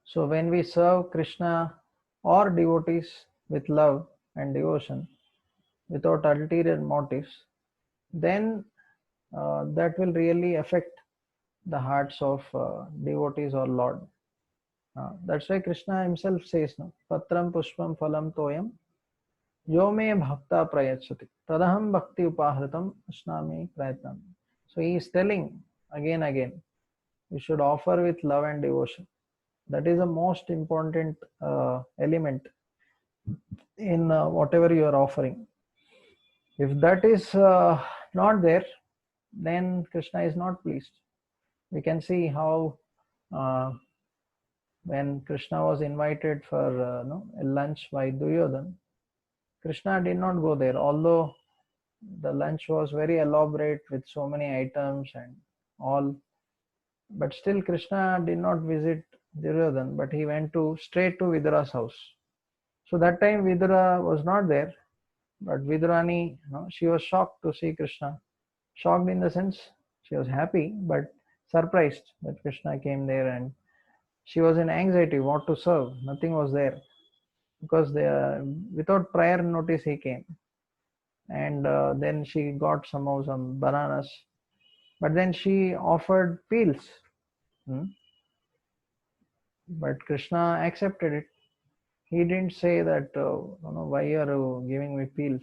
So when we serve Krishna or devotees with love and devotion without ulterior motives, then that will really affect the hearts of devotees or Lord. That's why Krishna himself says, no, Patram Pushpam Phalam Toyam Yo me bhakta prayachati tadaham bhakti upahritam ashnami prayatnam. So he is telling again, you should offer with love and devotion. That is the most important element in whatever you are offering. If that is not there, then Krishna is not pleased. We can see how uh, when Krishna was invited for a lunch by Duryodhan, Krishna did not go there, although the lunch was very elaborate with so many items and all. But still, Krishna did not visit Duryodhan, but he went to straight to Vidura's house. So that time Vidura was not there, but Vidurani, she was shocked to see Krishna. Shocked in the sense she was happy, but surprised that Krishna came there, and she was in anxiety what to serve. Nothing was there because without prior notice he came, and then she got somehow some bananas, but then she offered peels. Hmm? But Krishna accepted it. He didn't say that, why are you giving me peels?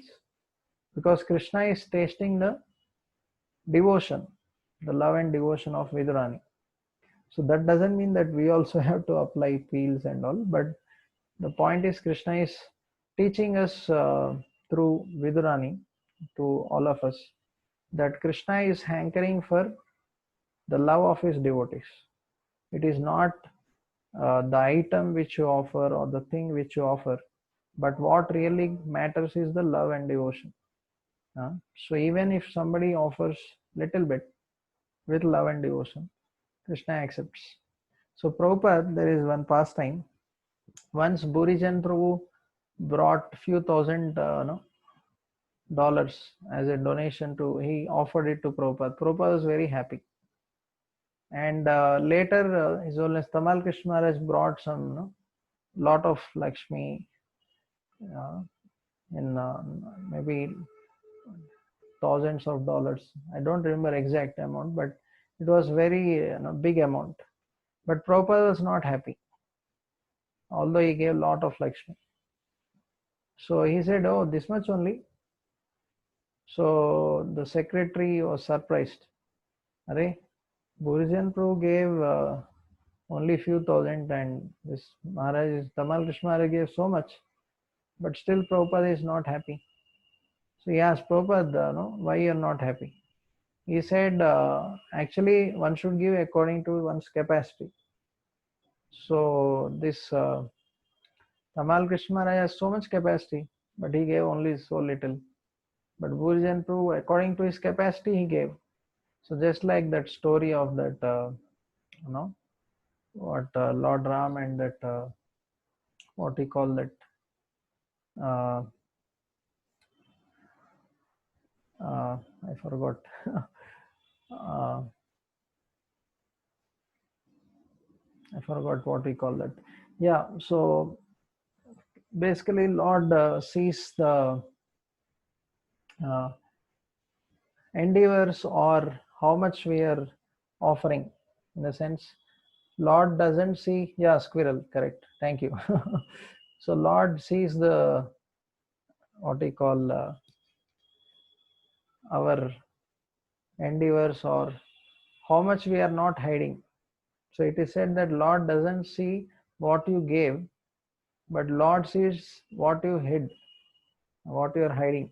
Because Krishna is tasting the devotion, the love and devotion of Vidurani. So that doesn't mean that we also have to apply peels and all, but the point is Krishna is teaching us through Vidurani to all of us that Krishna is hankering for the love of his devotees. It is not the item which you offer or the thing which you offer, but what really matters is the love and devotion. So even if somebody offers little bit with love and devotion, Krishna accepts. So Prabhupada, there is one pastime. Once Burijan Prabhu brought few thousand dollars as a donation to, he offered it to Prabhupada. Prabhupada was very happy. And later His Holiness Tamal Krishna Maharaj brought some lot of Lakshmi in maybe thousands of dollars. I don't remember exact amount, but it was very big amount. But Prabhupada was not happy, although he gave lot of Lakshmi. So he said, oh, this much only. So the secretary was surprised. Arey, Burijan Prabhu gave only few thousand, and this Maharaj, Tamal Krishna Maharaj gave so much, but still Prabhupada is not happy. So he asked Prabhupada, why you are not happy? He said, actually one should give according to one's capacity. So this Tamal Krishna Maharaj has so much capacity, but he gave only so little. But Burijan Prabhu, according to his capacity, he gave. So just like that story of that, what Lord Ram and that, what he call that, uh, I forgot. I forgot what we call that. Yeah, so basically Lord sees the uh, endeavors or how much we are offering. In a sense, Lord doesn't see, yeah, squirrel, correct. Thank you. So Lord sees the, what we call our endeavors or how much we are not hiding. So it is said that Lord doesn't see what you gave, but Lord sees what you hid, what you are hiding.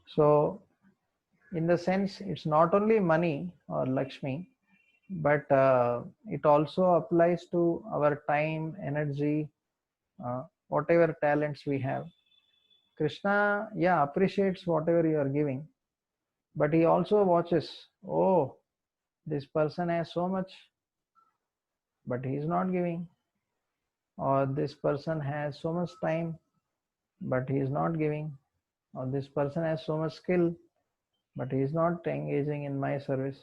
So in the sense, it's not only money or Lakshmi, but it also applies to our time, energy, whatever talents we have. Krishna, yeah, appreciates whatever you are giving, but he also watches. Oh, this person has so much, but he is not giving. Or this person has so much time, but he is not giving. Or this person has so much skill, but he is not engaging in my service,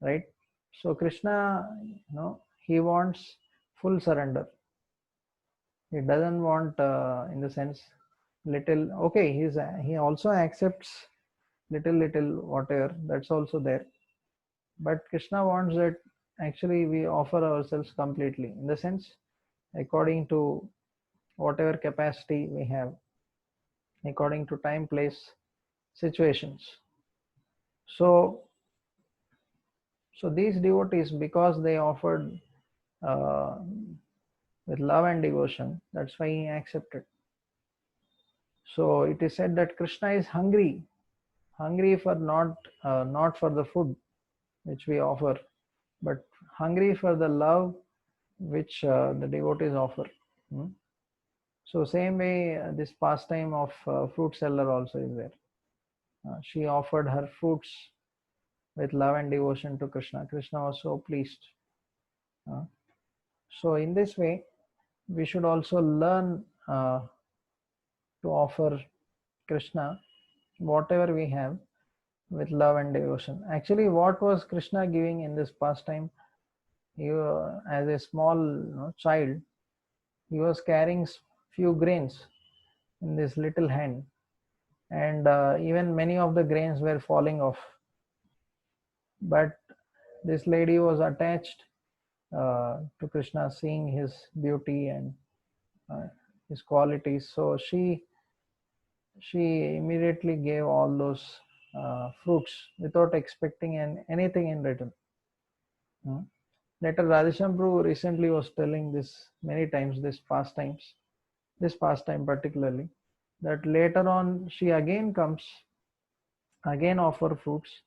right? So Krishna, he wants full surrender. He doesn't want, in the sense, little. Okay, he also accepts little whatever. That's also there. But Krishna wants that actually we offer ourselves completely. In the sense, according to whatever capacity we have, according to time, place, situations. So, so these devotees, because they offered uh, with love and devotion, that's why he accepted. So it is said that Krishna is hungry for not for the food which we offer, but hungry for the love which the devotees offer. Hmm? So same way, this pastime of fruit seller also is there. She offered her fruits with love and devotion to Krishna. Krishna was so pleased. Uh, so in this way, we should also learn to offer Krishna whatever we have with love and devotion. Actually, what was Krishna giving in this pastime? He, as a small child, he was carrying few grains in this little hand, and even many of the grains were falling off. But this lady was attached to Krishna, seeing his beauty and uh, his qualities. So she immediately gave all those fruits without expecting anything in return. Hmm. Later, Radheshyam recently was telling this many times, this pastime particularly, that later on she again comes, again offer fruits.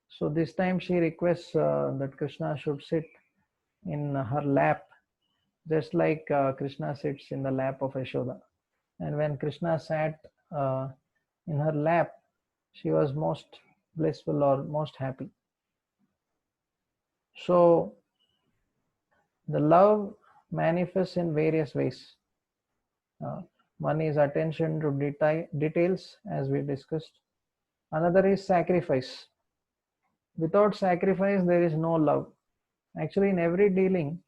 So this time she requests that Krishna should sit in her lap, just like Krishna sits in the lap of Yashoda. And when Krishna sat uh, in her lap, she was most blissful or most happy. So the love manifests in various ways. Uh, One is attention to details, as we discussed. Another is sacrifice. Without sacrifice, there is no love. Actually, in every dealing,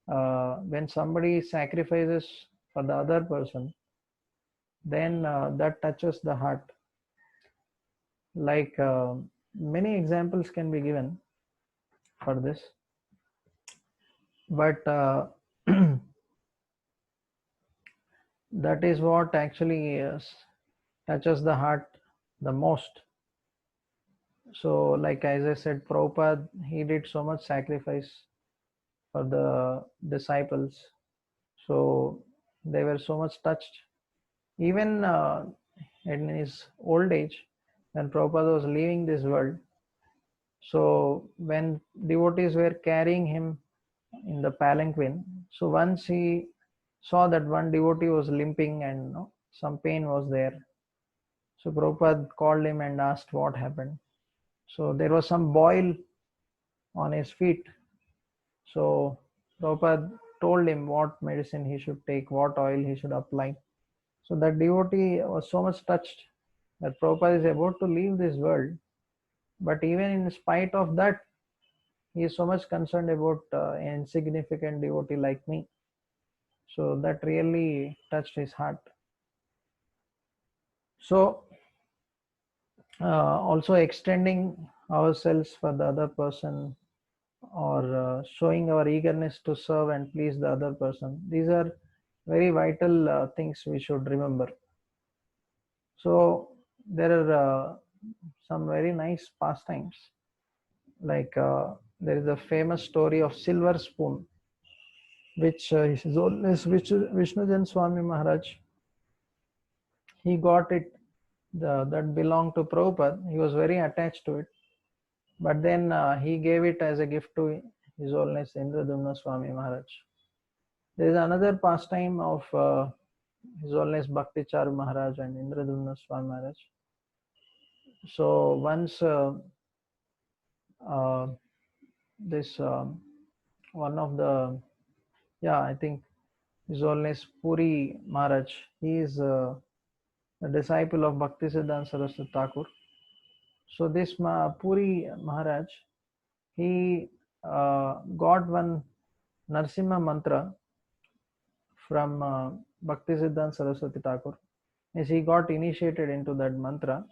when somebody sacrifices for the other person, then that touches the heart. Like many examples can be given for this, but that is what actually touches the heart the most. So, like as I said, Prabhupada, he did so much sacrifice for the disciples. So they were so much touched. Even in his old age, when Prabhupada was leaving this world, so when devotees were carrying him in the palanquin, so once he saw that one devotee was limping and some pain was there. So Prabhupada called him and asked what happened. So there was some boil on his feet. So Prabhupada told him what medicine he should take, what oil he should apply. So that devotee was so much touched that Prabhupada is about to leave this world. But even in spite of that, he is so much concerned about an insignificant devotee like me. So that really touched his heart. So also extending ourselves for the other person, or showing our eagerness to serve and please the other person. These are very vital things we should remember. So there are some very nice pastimes. Like there is a famous story of silver spoon, which His Holiness Vishnujan Swami Maharaj, he got it, that belonged to Prabhupada. He was very attached to it. But then he gave it as a gift to His Holiness Indradumna Swami Maharaj. There is another pastime of His Holiness Bhakti Charu Maharaj and Indradumna Swami Maharaj. So once uh, this one of the, yeah, I think His Holiness Puri Maharaj, he is a disciple of Bhaktisiddhanta Saraswati Thakur. So this Puri Maharaj, he got one Narsimha mantra from Bhaktisiddhanta Saraswati Thakur. As he got initiated into that mantra,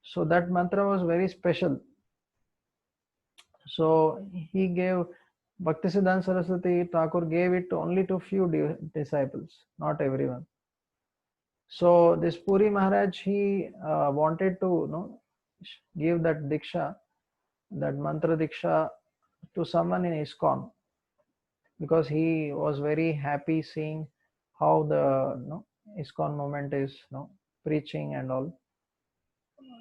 so that mantra was very special. So he gave, Bhaktisiddhanta Saraswati Thakur gave it only to few disciples, not everyone. So this Puri Maharaj, he wanted to give that diksha, that mantra diksha, to someone in ISKCON, because he was very happy seeing how the ISKCON movement is preaching and all.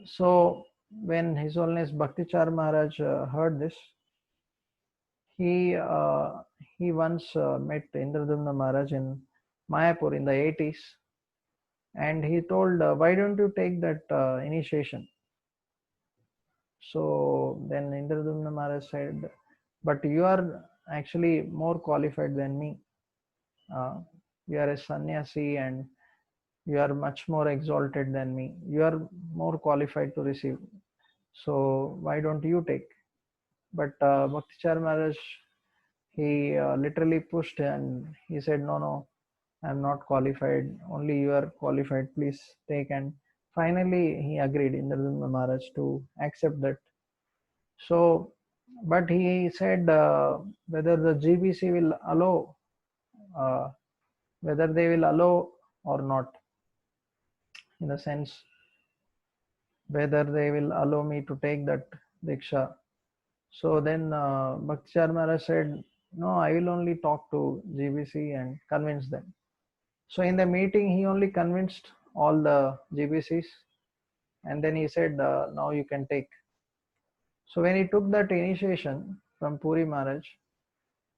So when His Holiness Bhaktichar Maharaj heard this, he once met Indradumna Maharaj in Mayapur in the 80s, and he told, why don't you take that initiation? So then Indradumna Maharaj said, but you are actually more qualified than me. You are a sannyasi and you are much more exalted than me. You are more qualified to receive. So why don't you take? But Bhaktichar Maharaj, he literally pushed and he said, no, I'm not qualified. Only you are qualified. Please take. And finally, he agreed, Indradumna Maharaj, to accept that. So, but he said whether the GBC will allow, uh, whether they will allow or not, in the sense whether they will allow me to take that diksha. So then Bhaktichar Maharaj said, no, I will only talk to GBC and convince them. So in the meeting, he only convinced all the GBCs, and then he said, now you can take. So when he took that initiation from Puri Maharaj,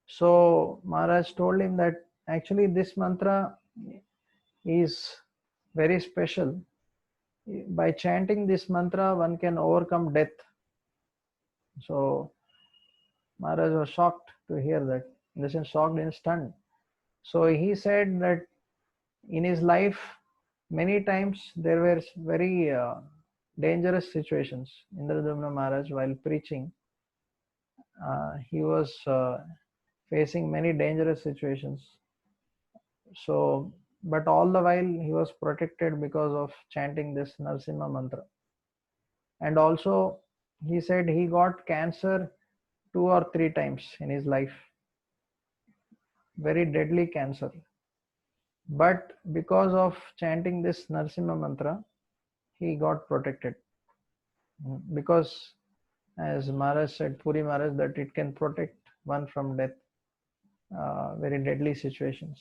so Maharaj told him that actually this mantra is very special. By chanting this mantra, one can overcome death. So Maharaj was shocked to hear that, in the sense shocked and stunned. So he said that in his life, many times there were very dangerous situations. Indradumna Maharaj, while preaching, he was facing many dangerous situations. So, but all the while he was protected because of chanting this Narsimha mantra. And also, he said he got cancer 2 or 3 times in his life, very deadly cancer. But because of chanting this Narsimha mantra, he got protected. Because, as Maharaj said, Puri Maharaj, that it can protect one from death, very deadly situations.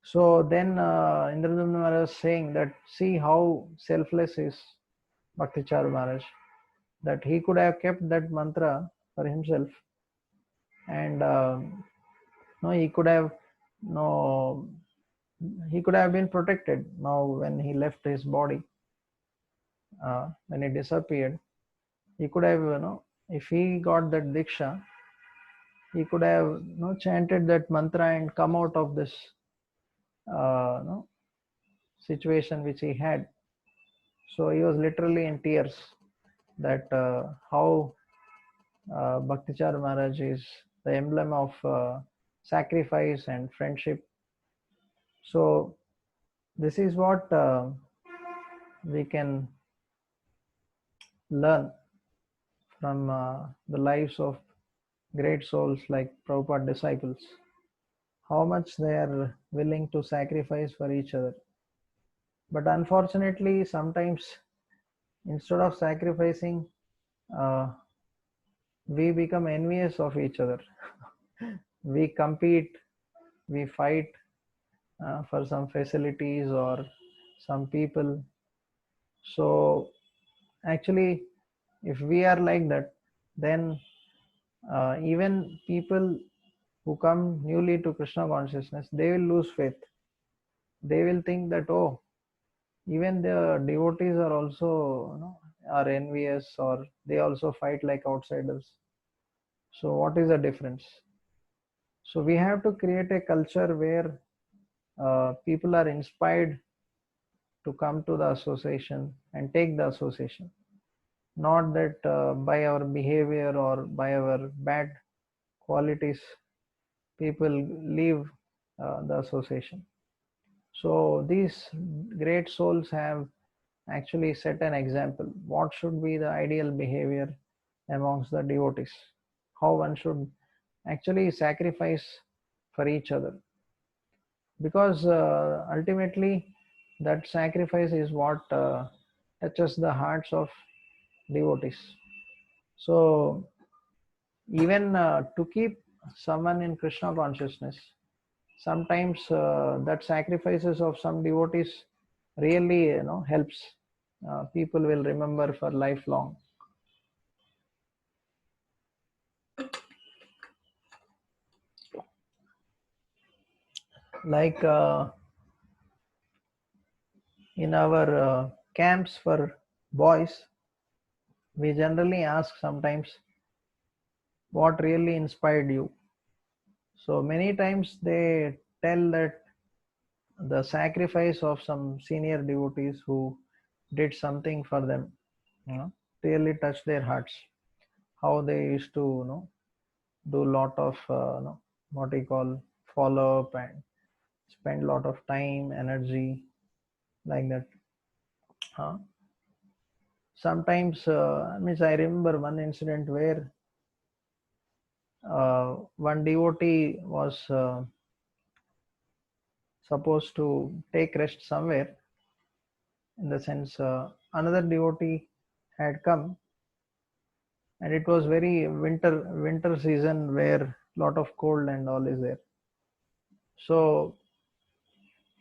So then Indradumna Maharaj was saying that, see how selfless is Bhaktichar Maharaj, that he could have kept that mantra for himself, and no, he could have no, he could have been protected. Now when he left his body, when he disappeared, he could have, if he got that diksha, he could have chanted that mantra and come out of this situation which he had. So he was literally in tears that how Bhaktichar Maharaj is the emblem of sacrifice and friendship. So this is what we can learn from the lives of great souls like Prabhupada disciples, how much they are willing to sacrifice for each other. But unfortunately, sometimes instead of sacrificing, we become envious of each other. We compete, we fight for some facilities or some people. So actually, if we are like that, then even people who come newly to Krishna consciousness, they will lose faith. they will think that, oh, even the devotees are also, are envious, or they also fight like outsiders. So what is the difference? So we have to create a culture where people are inspired to come to the association and take the association, not that by our behavior or by our bad qualities people leave the association. So these great souls have actually set an example. What should be the ideal behavior amongst the devotees? How one should actually sacrifice for each other, because ultimately that sacrifice is what touches the hearts of devotees. So even to keep someone in Krishna consciousness, sometimes that sacrifices of some devotees really helps. People will remember for lifelong. Like in our camps for boys, we generally ask sometimes, what really inspired you? So many times they tell that the sacrifice of some senior devotees who did something for them, you know, really touched their hearts. How they used to, do a lot of, what we call follow up and spend a lot of time, energy, like that. Huh? Sometimes, means I remember one incident where one devotee was supposed to take rest somewhere. In the sense, another devotee had come, and it was very winter season where lot of cold and all is there. So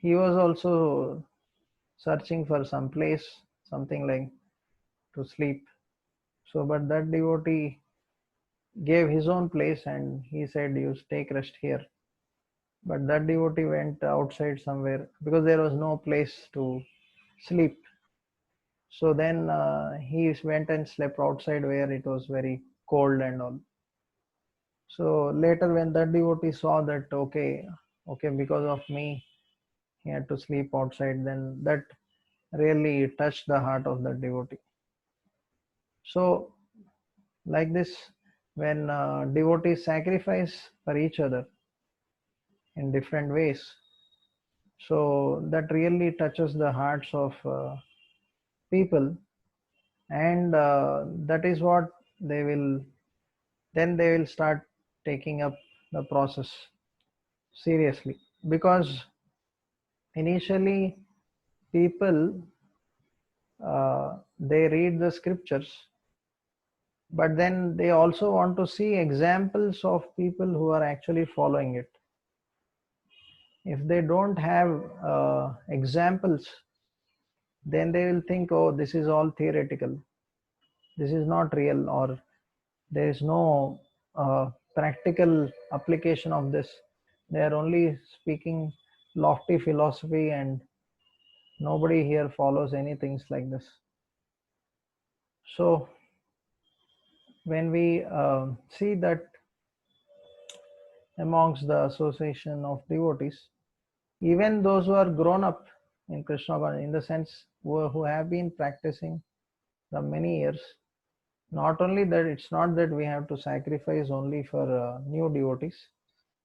he was also searching for some place, something like to sleep. So, but that devotee gave his own place and he said, you take rest here. But that devotee went outside somewhere because there was no place to sleep. So then he went and slept outside where it was very cold and all. So later, when that devotee saw that, okay, because of me, he had to sleep outside, then that really touched the heart of the devotee. So, like this, when devotees sacrifice for each other in different ways, so that really touches the hearts of people, and that is what they will then they will start taking up the process seriously, because initially people they read the scriptures, but then they also want to see examples of people who are actually following it. If they don't have examples, then they will think, oh, this is all theoretical, this is not real, or there is no practical application of this. They are only speaking lofty philosophy, and nobody here follows any things like this. So when we see that amongst the association of devotees, even those who are grown up in Krishna, in the sense who have been practicing from many years, not only that, it's not that we have to sacrifice only for new devotees,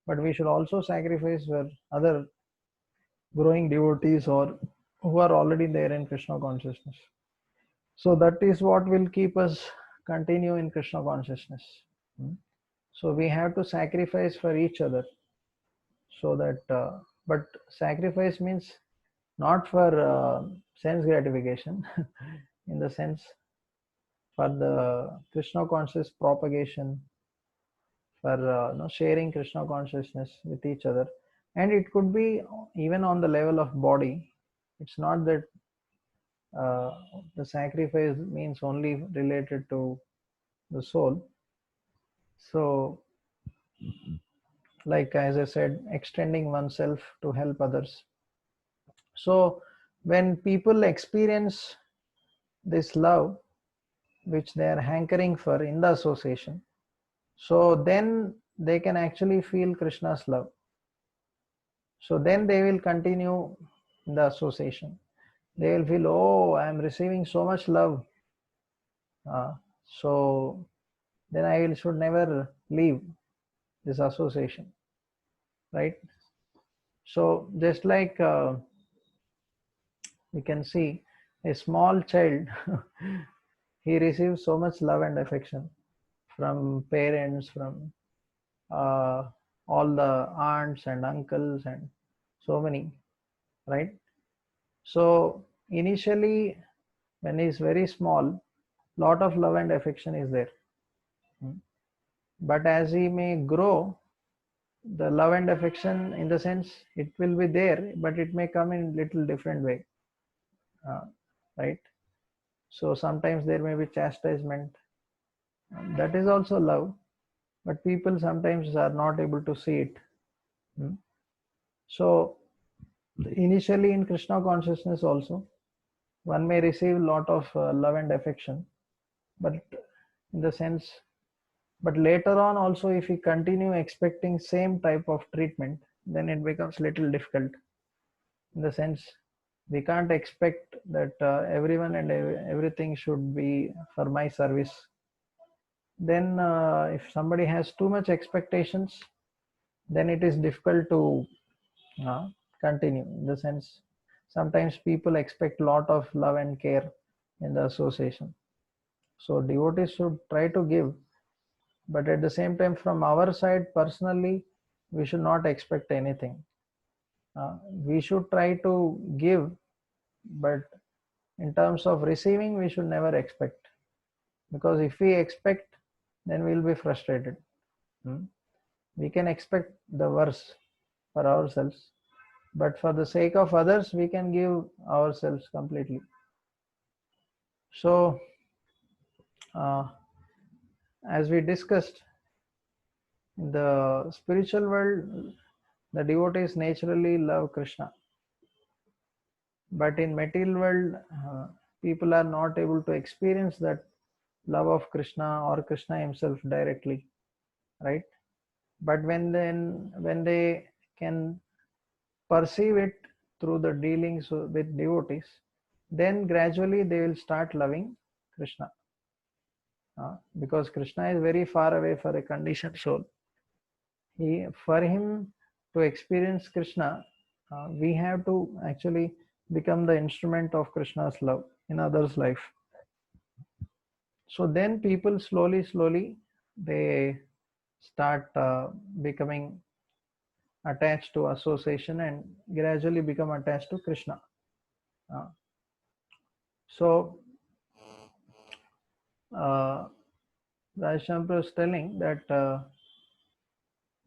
but we should also sacrifice for other growing devotees or who are already there in Krishna consciousness. So that is what will keep us continue in Krishna consciousness. Hmm. So we have to sacrifice for each other, so that, but sacrifice means not for sense gratification, in the sense for the Krishna conscious propagation, for sharing Krishna consciousness with each other. And it could be even on the level of body. It's not that uh, the sacrifice means only related to the soul. So, like as I said, extending oneself to help others. So when people experience this love which they are hankering for in the association, so then they can actually feel Krishna's love. So then they will continue in the association. They will feel, oh, I am receiving so much love. So then I will should never leave this association, right? So just like we can see a small child, he receives so much love and affection from parents, from uh, all the aunts and uncles and so many, right? So initially when he is very small, lot of love and affection is there. But as he may grow, the love and affection, in the sense, it will be there, but it may come in little different way, uh, right? So sometimes there may be chastisement. That is also love, but people sometimes are not able to see it. So initially in Krishna consciousness also, one may receive lot of love and affection, but in the sense, but later on also, if we continue expecting same type of treatment, then it becomes little difficult. In the sense, we can't expect that everyone and everything should be for my service. Then if somebody has too much expectations, then it is difficult to uh, continue. In the sense, sometimes people expect a lot of love and care in the association. So devotees should try to give, but at the same time, from our side personally, we should not expect anything. We should try to give, but in terms of receiving, we should never expect, because if we expect, then we'll be frustrated. We can expect the worst for ourselves, but for the sake of others, we can give ourselves completely. So uh, as we discussed, in the spiritual world, the devotees naturally love Krishna, but in material world, people are not able to experience that love of Krishna or Krishna himself directly, right? But when they can perceive it through the dealings with devotees, then gradually they will start loving Krishna, because Krishna is very far away for a conditioned soul. For him to experience Krishna, we have to actually become the instrument of Krishna's love in others' life. So then people slowly they start becoming attached to association and gradually become attached to Krishna. Uh, so Rajshankar was telling that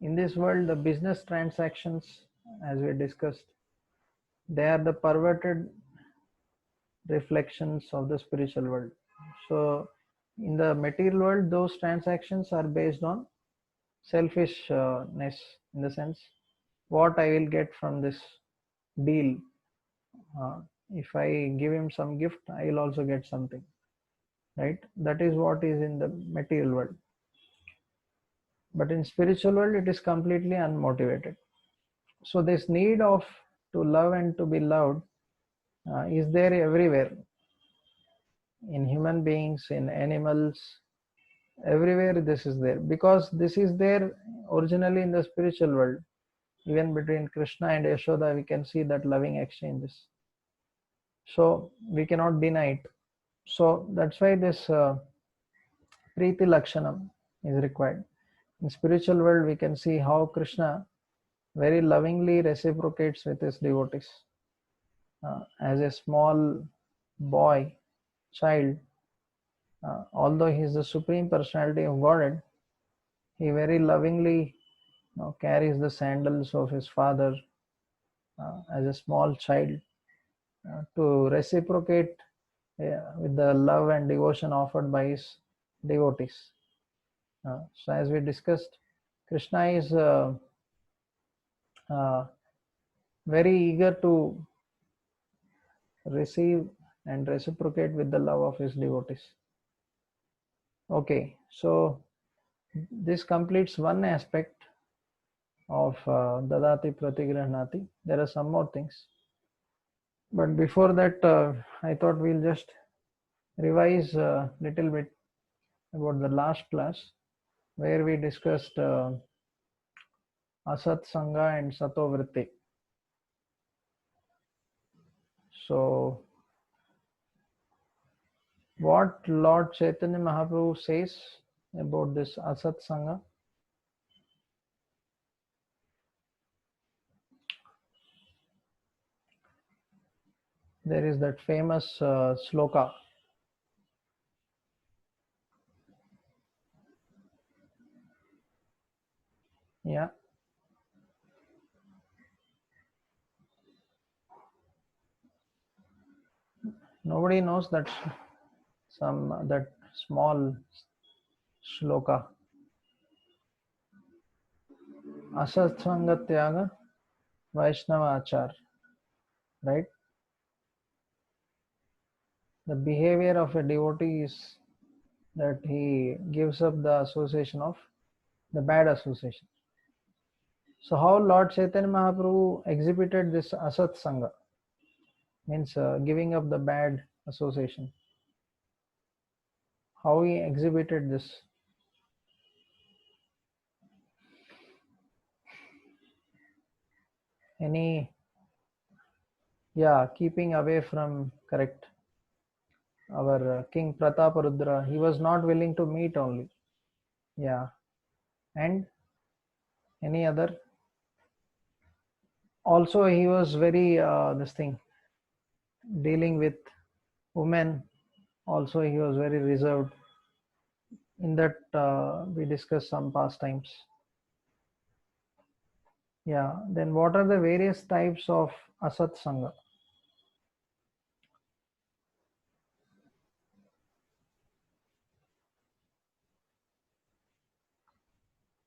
in this world, the business transactions, as we discussed, they are the perverted reflections of the spiritual world. So in the material world, those transactions are based on selfishness, in the sense, what I will get from this deal. Uh, if I give him some gift, I will also get something, right? That is what is in the material world. But in spiritual world, it is completely unmotivated. So this need of to love and to be loved is there everywhere, in human beings, in animals, everywhere this is there, because this is there originally in the spiritual world. Even between Krishna and Yashoda, we can see that loving exchanges. So we cannot deny it. So that's why this Preeti Lakshanam is required. In spiritual world, we can see how Krishna very lovingly reciprocates with his devotees. As a small boy, child, although he is the supreme personality of Godhead, he very lovingly carries the sandals of his father as a small child to reciprocate with the love and devotion offered by his devotees. So as we discussed, Krishna is uh, very eager to receive and reciprocate with the love of his devotees. Okay, so this completes one aspect of Dadati Pratigranati. There are some more things. But before that, I thought we'll just revise a little bit about the last class where we discussed Asat Sangha and Satovritti. So, what Lord Chaitanya Mahaprabhu says about this Asat Sangha? There is that famous sloka. Yeah. Nobody knows that that small shloka. Asat Sangha Tyaga Vaishnava Achar. Right? The behavior of a devotee is that he gives up the association of the bad association. So how Lord Chaitanya Mahaprabhu exhibited this Asat Sangha? Means giving up the bad association. How he exhibited this? Any, yeah, keeping away from, correct. Our King Prataparudra, he was not willing to meet only. Yeah. And any other? Also, he was very, this thing, dealing with women. Also, he was very reserved. In that, we discussed some pastimes. Yeah. Then what are the various types of Asat Sangha?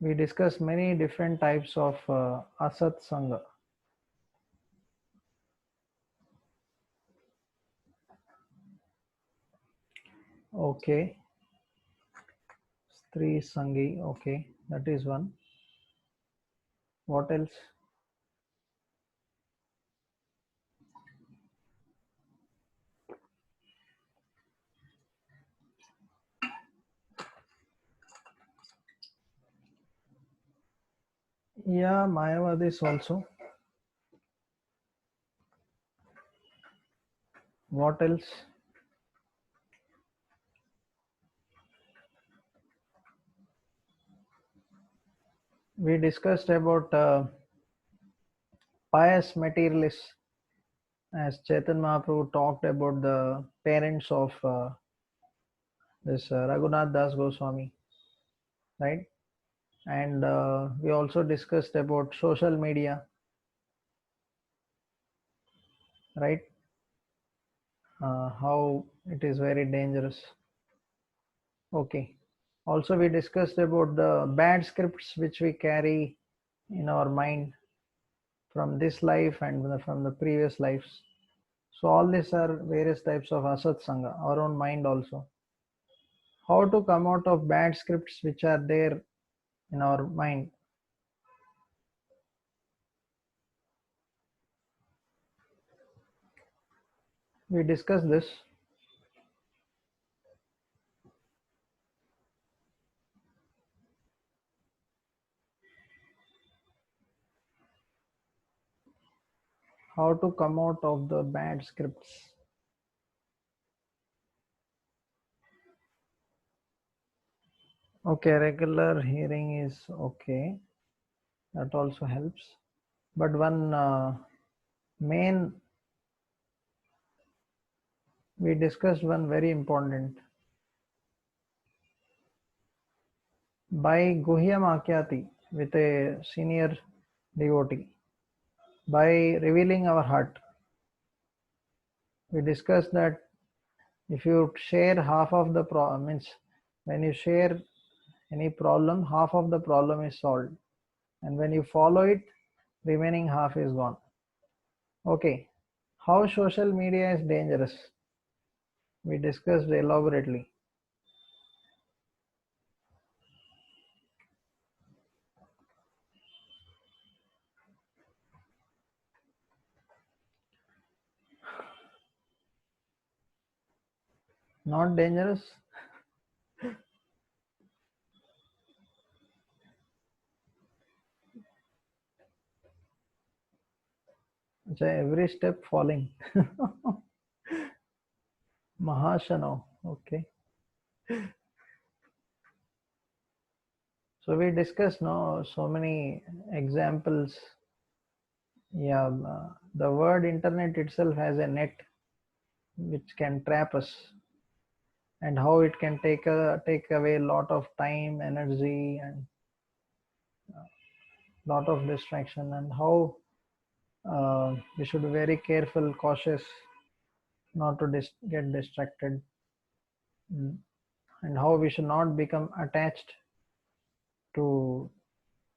We discussed many different types of Asat Sangha. Okay. Stri Sangi. Okay. That is one. What else? Yeah, Mayavadis also. What else? We discussed about pious materialists as Chetan Mahaprabhu talked about the parents of this Raghunath Das Goswami, right? And we also discussed about social media, right? How it is very dangerous. Okay. Also, we discussed about the bad scripts which we carry in our mind from this life and from the previous lives. So all these are various types of Asat Sangha, our own mind also. How to come out of bad scripts which are there in our mind? We discussed this. How to come out of the bad scripts. Okay, regular hearing is okay. That also helps. But one main, we discussed one very important. By Guhyam Akyati, with a senior devotee, by revealing our heart. We discussed that if you share half of the problem, means when you share any problem, half of the problem is solved. And when you follow it, remaining half is gone. Okay. How social media is dangerous? We discussed elaborately. Not dangerous? So every step falling. Mahashano. Okay. So we discussed no so many examples. Yeah, the word internet itself has a net which can trap us, and how it can take away a lot of time, energy, and lot of distraction, and how we should be very careful, cautious, not to get distracted, mm, and how we should not become attached to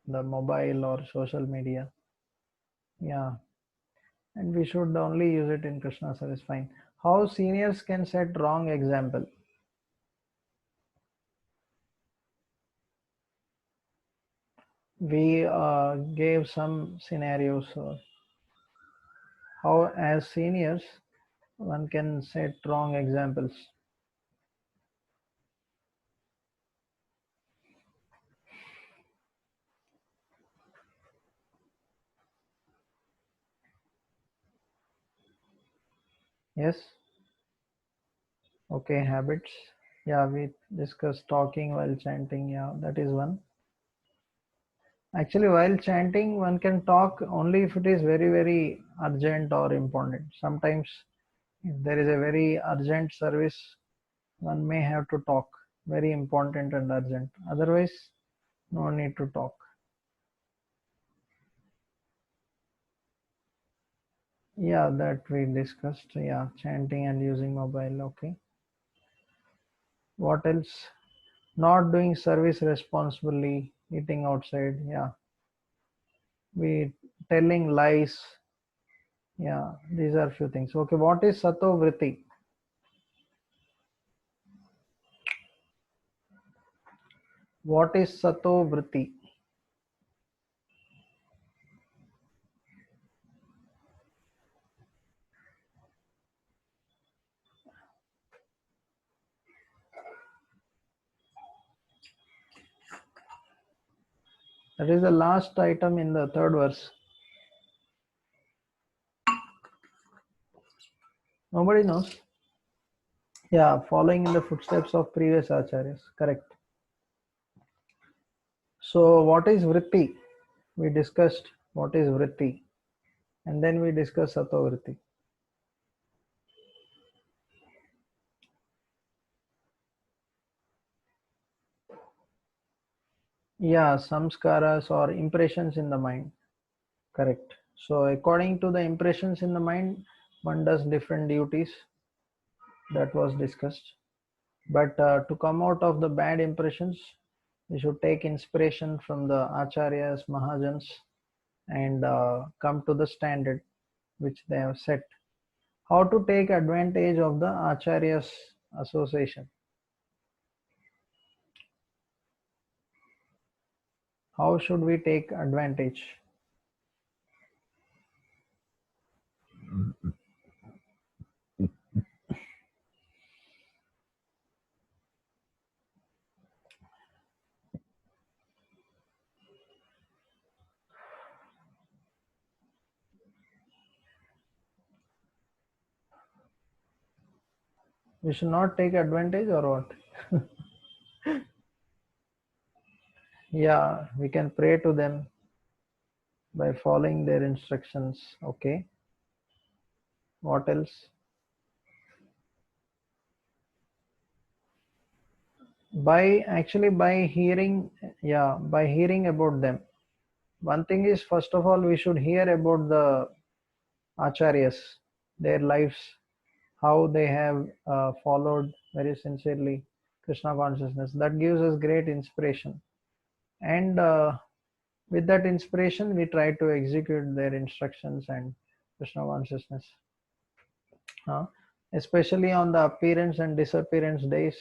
the mobile or social media. Yeah, and we should only use it in Krishna service. Fine. How seniors can set wrong example? We gave some scenarios. How, as seniors, one can set wrong examples. Yes. Okay, habits. Yeah, we discussed talking while chanting. Yeah, that is one. Actually, while chanting, one can talk only if it is very, very urgent or important. Sometimes, if there is a very urgent service, one may have to talk. Very important and urgent. Otherwise, no need to talk. Yeah, that we discussed. Yeah, chanting and using mobile. Okay. What else? Not doing service responsibly, eating outside. Yeah, we telling lies. Yeah, these are few things. Okay, what is sato vritti? What is sato vritti? That is the last item in the third verse. Nobody knows. Yeah, following in the footsteps of previous acharyas. Correct. So, what is vritti? We discussed what is vritti, and then we discussed sato vritti. Yeah, samskaras or impressions in the mind. Correct. So, according to the impressions in the mind, one does different duties. That was discussed. But to come out of the bad impressions, we should take inspiration from the acharyas, mahajans, and come to the standard which they have set. How to take advantage of the acharyas association? How should we take advantage? We should not take advantage or what? Yeah, we can pray to them by following their instructions. Okay. What else? By hearing, yeah, by hearing about them. One thing is, first of all, we should hear about the acharyas, their lives, how they have followed very sincerely Krishna consciousness. That gives us great inspiration. And with that inspiration, we try to execute their instructions and Krishna consciousness. Especially on the appearance and disappearance days,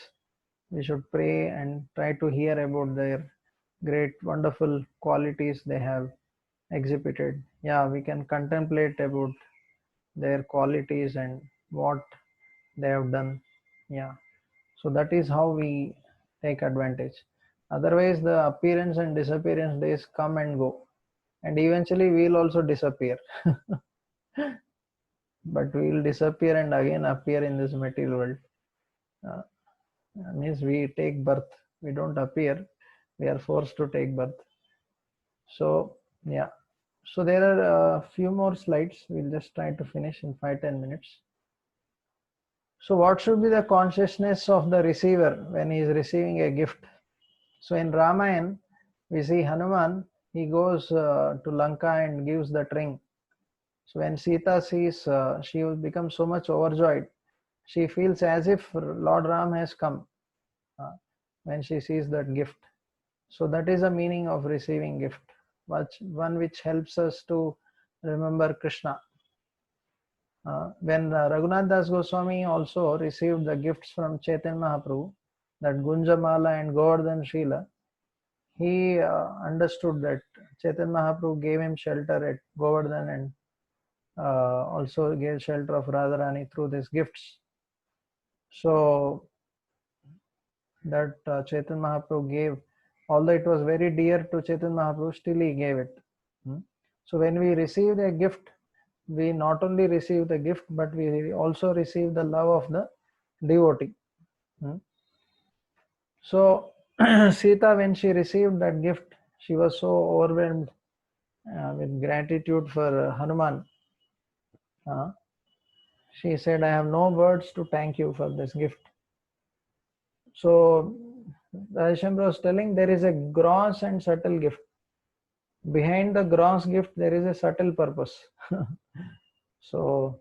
we should pray and try to hear about their great, wonderful qualities they have exhibited. Yeah, we can contemplate about their qualities and what they have done. Yeah, so that is how we take advantage. Otherwise, the appearance and disappearance days come and go, and eventually we'll also disappear. But we will disappear and again appear in this material world. Uh, Means we take birth, we don't appear, we are forced to take birth. So yeah, so there are a few more slides. We'll just try to finish in 5-10 minutes. So what should be the consciousness of the receiver when he is receiving a gift? So in Ramayana, we see Hanuman, he goes to Lanka and gives that ring. So when Sita sees, she will become so much overjoyed. She feels as if Lord Ram has come uh, when she sees that gift. So that is the meaning of receiving gift, one which helps us to remember Krishna. When Raghunath Das Goswami also received the gifts from Chaitanya Mahaprabhu, that Gunjamala and Govardhan Srila, he understood that Chaitanya Mahaprabhu gave him shelter at Govardhan and also gave shelter of Radharani through these gifts. So that Chaitanya Mahaprabhu gave, although it was very dear to Chaitanya Mahaprabhu, still he gave it. So when we receive a gift, we not only receive the gift, but we also receive the love of the devotee. So Sita, when she received that gift, she was so overwhelmed with gratitude for Hanuman. She said, I have no words to thank you for this gift. So Radheshambra was telling there is a gross and subtle gift. Behind the gross gift, there is a subtle purpose. So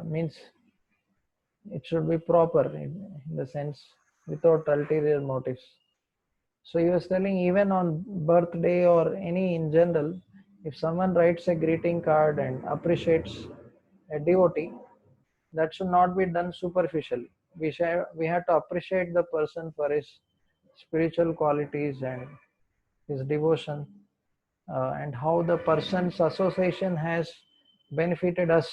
means it should be proper in the sense without ulterior motives. So he was telling even on birthday or any in general, if someone writes a greeting card and appreciates a devotee, that should not be done superficially. We have to appreciate the person for his spiritual qualities and his devotion, and how the person's association has benefited us.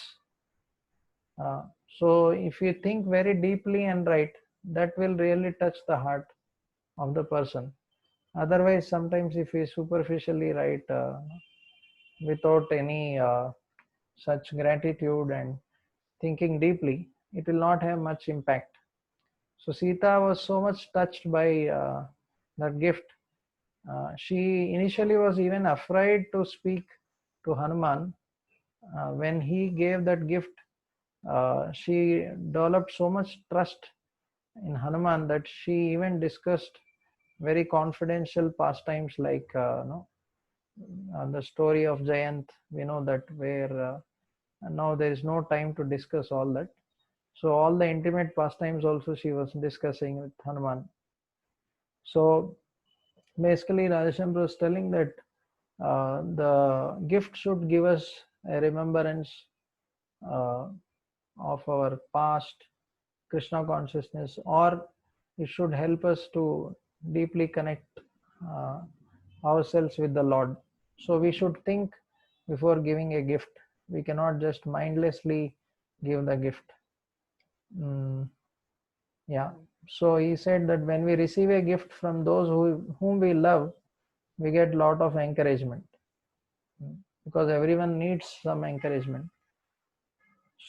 So if you think very deeply and right, that will really touch the heart of the person. Otherwise, sometimes if we superficially write without any such gratitude and thinking deeply, it will not have much impact. So Sita was so much touched by that gift. She initially was even afraid to speak to Hanuman. When he gave that gift, she developed so much trust in Hanuman that she even discussed very confidential pastimes like the story of Jayant. We know that where now there is no time to discuss all that. So all the intimate pastimes also she was discussing with Hanuman. So basically Radheshambra was telling that the gift should give us a remembrance uh, of our past Krishna consciousness, or it should help us to deeply connect uh, ourselves with the Lord. So we should think before giving a gift. We cannot just mindlessly give the gift. Yeah. So he said that when we receive a gift from those whom we love, we get a lot of encouragement, because everyone needs some encouragement.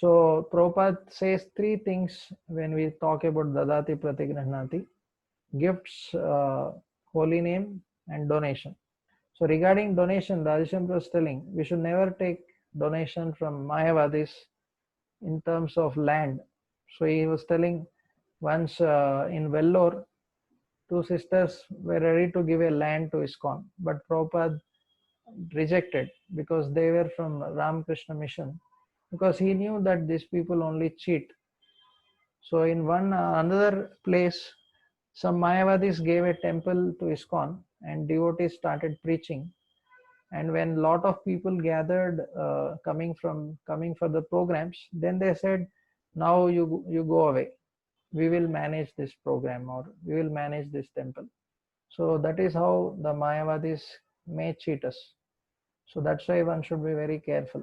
So Prabhupada says three things when we talk about Dadati Pratignahnati: gifts, holy name, and donation. So regarding donation, Radheshambra was telling we should never take donation from Mayavadis in terms of land. So he was telling once in Vellore, two sisters were ready to give a land to ISKCON, but Prabhupada rejected because they were from Ramakrishna Mission, because he knew that these people only cheat. So in one another place, some Mayavadis gave a temple to ISKCON and devotees started preaching, And when lot of people gathered coming for the programs, then they said, now you go away, we will manage this program, or we will manage this temple. So that is how the Mayavadis may cheat us. So that's why one should be very careful.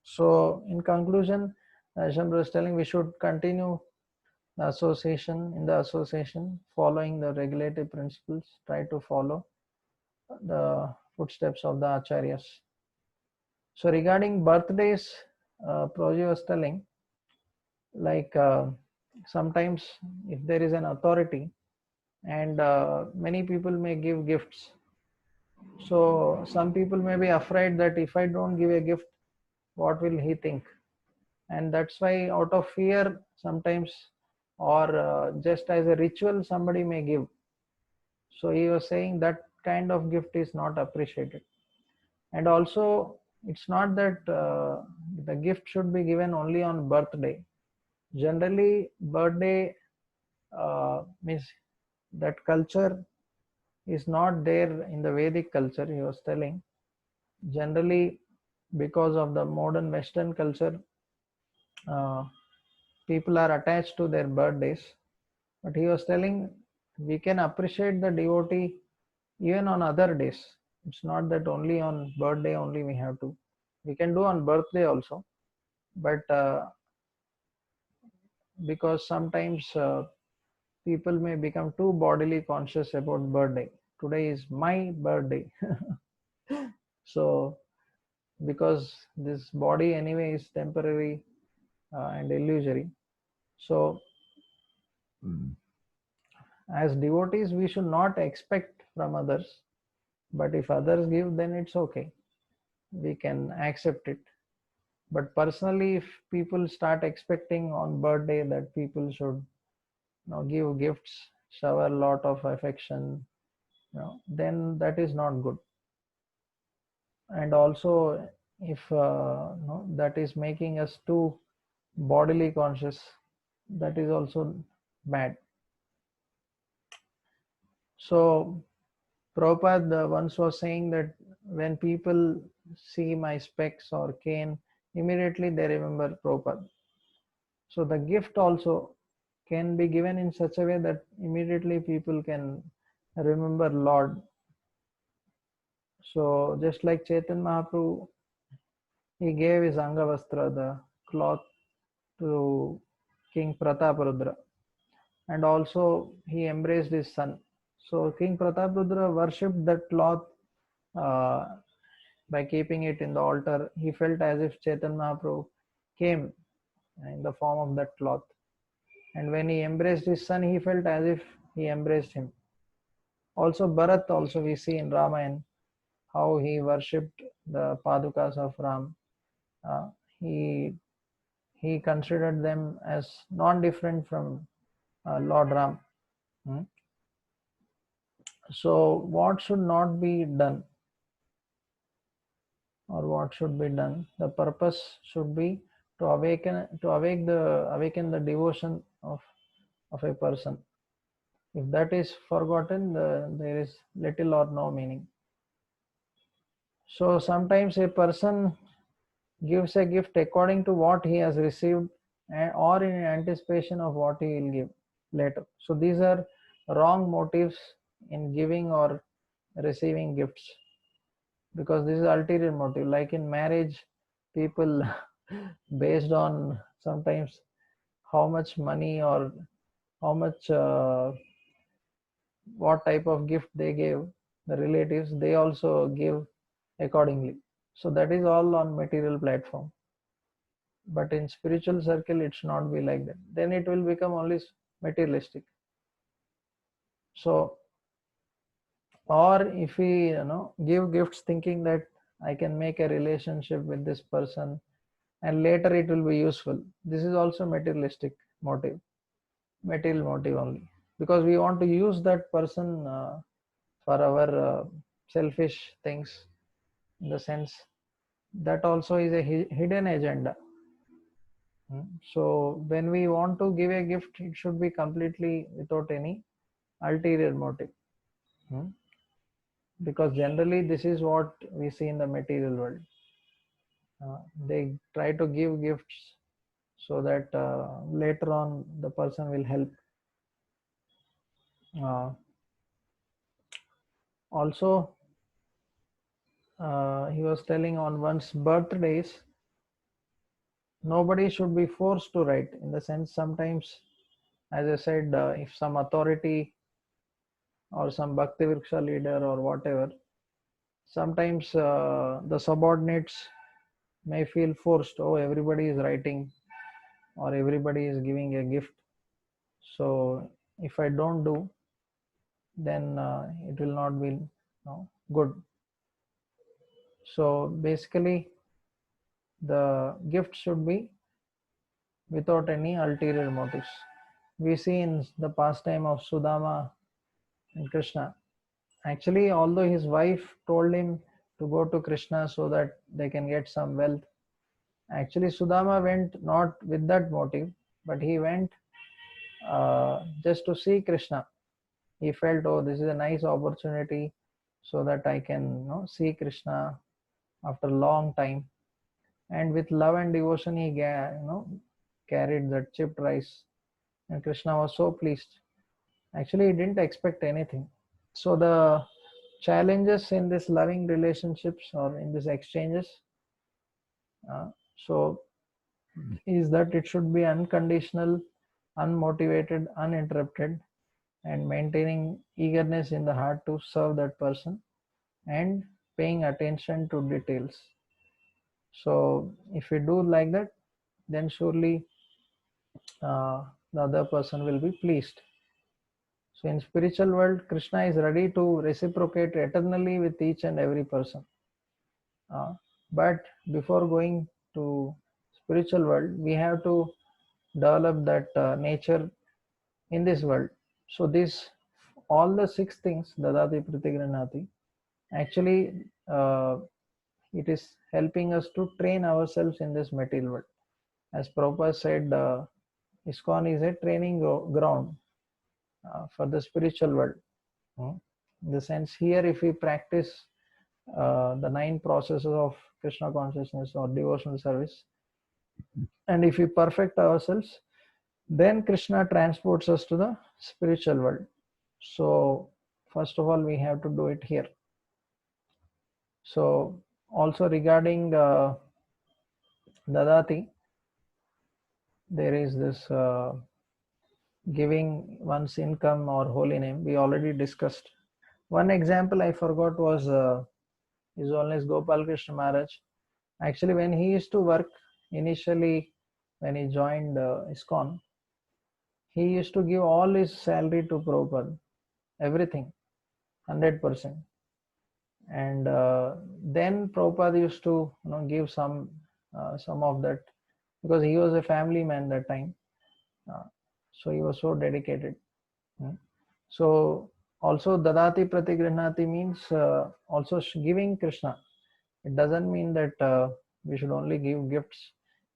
So in conclusion, Shambhu is telling we should continue the association, in the association, following the regulative principles, try to follow the footsteps of the acharyas. So regarding birthdays, Proji was telling, like sometimes if there is an authority and many people may give gifts, so some people may be afraid that if I don't give a gift, what will he think? And that's why out of fear sometimes, or just as a ritual, somebody may give. So he was saying that kind of gift is not appreciated. And also, it's not that the gift should be given only on birthday. Generally, birthday means that culture is not there in the Vedic culture, he was telling. Generally, because of the modern Western culture, uh, people are attached to their birthdays. But he was telling we can appreciate the devotee even on other days. It's not that only on birthday only we have to. We can do on birthday also, but because sometimes people may become too bodily conscious about birthday. Today is my birthday. So because this body anyway is temporary and illusory. So as devotees, we should not expect from others, but if others give, then it's okay. We can accept it. But personally, if people start expecting on birthday that people should give gifts, shower a lot of affection, then that is not good. And also, if that is making us too bodily conscious, that is also bad. So Prabhupada once was saying that when people see my specs or cane, immediately they remember Prabhupada. So the gift also can be given in such a way that immediately people can remember Lord. So just like Chaitanya Mahaprabhu, he gave his Angavastra, the cloth, to King Prataparudra, and also he embraced his son. So King Prataparudra worshipped that cloth uh, by keeping it in the altar. He felt as if Chaitanya Mahaprabhu came in the form of that cloth. And when he embraced his son, he felt as if he embraced him. Also, Bharat, also we see in Ramayana how he worshipped the Padukas of Ram. Uh, he he considered them as non-different from Lord Ram. Hmm? So, what should not be done, or what should be done? The purpose should be to awaken the devotion of a person. If that is forgotten, there is little or no meaning. So sometimes a person gives a gift according to what he has received, or in anticipation of what he will give later. So these are wrong motives in giving or receiving gifts, because this is ulterior motive. Like in marriage, people based on sometimes how much money or how much what type of gift they gave the relatives, they also give accordingly. So that is all on material platform. But in spiritual circle, it should not be like that. Then it will become only materialistic. So, or if we give gifts thinking that I can make a relationship with this person and later it will be useful, this is also materialistic motive, material motive only, because we want to use that person for our selfish things, in the sense that also is a hidden agenda. So when we want to give a gift, it should be completely without any ulterior motive. because generally this is what we see in the material world. They try to give gifts so that later on the person will help. Also, he was telling on one's birthdays, nobody should be forced to write. In the sense, sometimes, as I said, if some authority or some Bhakti Vriksha leader or whatever, sometimes the subordinates may feel forced. Oh, everybody is writing or everybody is giving a gift. So if I don't do, then it will not be good. So basically, the gift should be without any ulterior motives. We see in the pastime of Sudama and Krishna. Actually, although his wife told him to go to Krishna so that they can get some wealth, actually Sudama went not with that motive, but he went just to see Krishna. He felt, oh, this is a nice opportunity so that I can see Krishna after a long time. And with love and devotion, he carried that chipped rice, and Krishna was so pleased. Actually, he didn't expect anything. So the challenges in this loving relationships or in these exchanges, so is that it should be unconditional, unmotivated, uninterrupted, and maintaining eagerness in the heart to serve that person and paying attention to details. So if we do like that, then surely the other person will be pleased. So in spiritual world, Krishna is ready to reciprocate eternally with each and every person. But before going to spiritual world, we have to develop that nature in this world. So this, all the six things, Dadati Pratigranati, actually it is helping us to train ourselves in this material world. As Prabhupada said, ISKCON is a training ground for the spiritual world. In the sense, here if we practice the 9 processes of Krishna consciousness or devotional service, and if we perfect ourselves, then Krishna transports us to the spiritual world. So first of all, we have to do it here. So also regarding Dadati, there is this giving one's income or holy name. We already discussed. One example I forgot was His Holiness Gopal Krishna Maharaj. Actually, when he used to work initially, when he joined ISKCON, he used to give all his salary to Prabhupada, everything, 100%. And then Prabhupada used to give some of that, because he was a family man that time. So he was so dedicated. So also Dadati Pratigrihnati means also giving Krishna. It doesn't mean that we should only give gifts.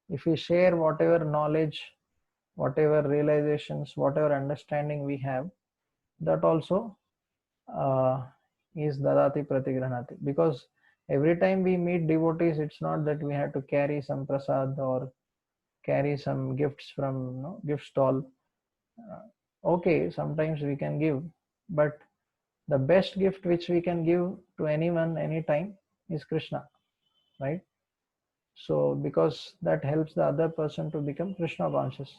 If we share whatever knowledge, whatever realizations, whatever understanding we have, that also is Dadati Pratigranati. Because every time we meet devotees, it's not that we have to carry some prasad or carry some gifts from gift stall. Okay, sometimes we can give, but the best gift which we can give to anyone, anytime, is Krishna, right? So because that helps the other person to become Krishna conscious.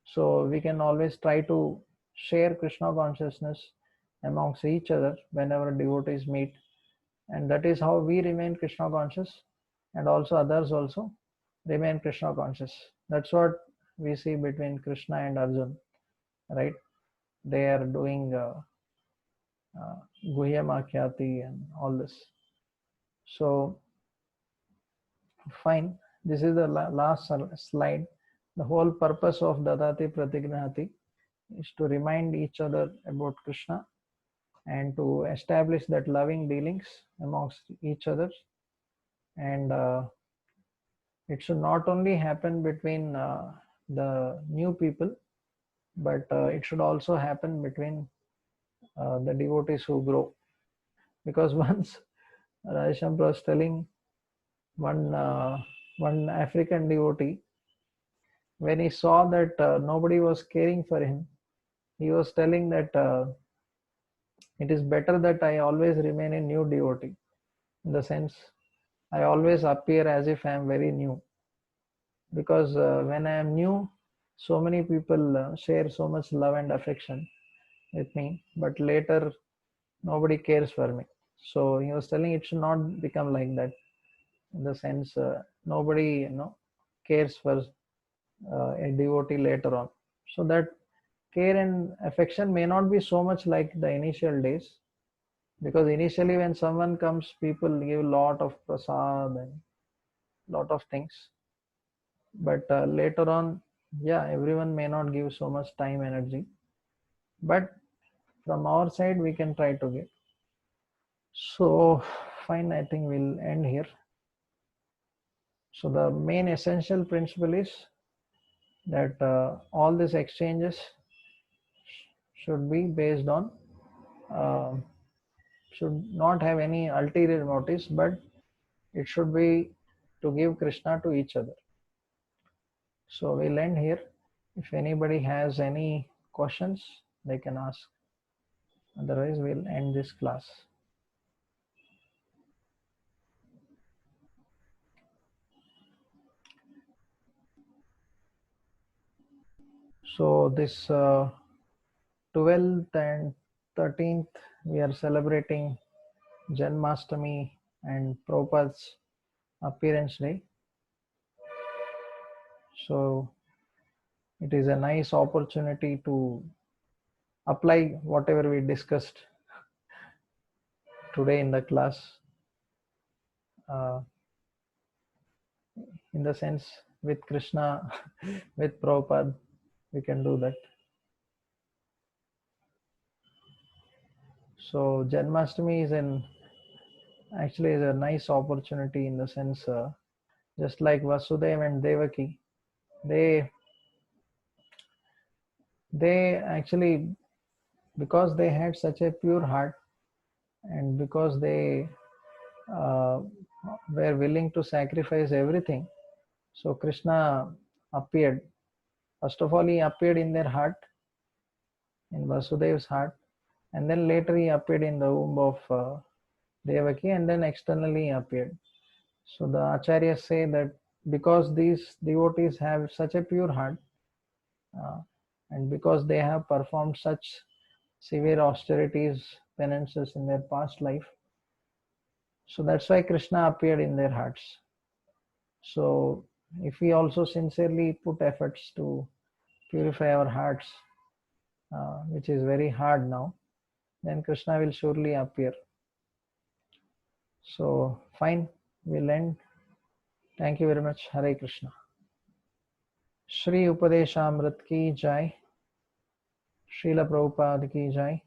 So we can always try to share Krishna consciousness amongst each other whenever devotees meet, and that is how we remain Krishna conscious, and also others also remain Krishna conscious. That's what we see between Krishna and Arjun, right? They are doing Guhya Makhyati and all this. So fine, this is the last slide. The whole purpose of Dadati Pratignaati is to remind each other about Krishna and to establish that loving dealings amongst each other. And it should not only happen between the new people, but it should also happen between the devotees who grow. because once Radheshyam was telling one one African devotee, when he saw that nobody was caring for him, he was telling that it is better that I always remain a new devotee. In the sense, I always appear as if I am very new, because when I am new, so many people share so much love and affection with me, but later nobody cares for me. So he was telling it should not become like that. In the sense, nobody cares for a devotee later on. So that care and affection may not be so much like the initial days, because initially when someone comes, people give a lot of prasad and lot of things, but later on, yeah, everyone may not give so much time energy, but from our side we can try to give. So fine, I think we'll end here. So the main essential principle is that all these exchanges should be based on, uh, should not have any ulterior motives, but it should be to give Krishna to each other. So we'll end here. If anybody has any questions, they can ask. Otherwise, we'll end this class. So this 12th and 13th, we are celebrating Janmashtami and Prabhupada's appearance day. So it is a nice opportunity to apply whatever we discussed today in the class. Uh, in the sense, with Krishna, with Prabhupada, we can do that. So Janmashtami is actually is a nice opportunity, in the sense, just like Vasudeva and Devaki, they actually, because they had such a pure heart, and because they uh, were willing to sacrifice everything, so Krishna appeared. First of all, he appeared in their heart, in Vasudeva's heart, and then later he appeared in the womb of Devaki, and then externally he appeared. So the acharyas say that because these devotees have such a pure heart, uh, and because they have performed such severe austerities, penances in their past life, so that's why Krishna appeared in their hearts. So if we also sincerely put efforts to purify our hearts, which is very hard now, then Krishna will surely appear. So fine, we'll end. Thank you very much. Hare Krishna. Shri Upadeshamrit ki jai. Srila Prabhupada ki jai.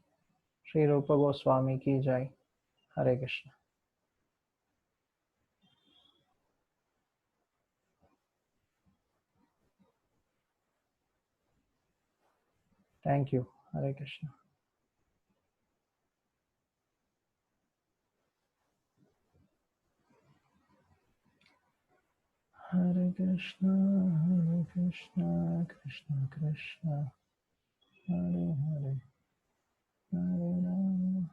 Sri Rupa Goswami ki jai. Hare Krishna. Thank you. Hare Krishna. Hare Krishna, Krishna Krishna, Hare Hare, Hare Rama.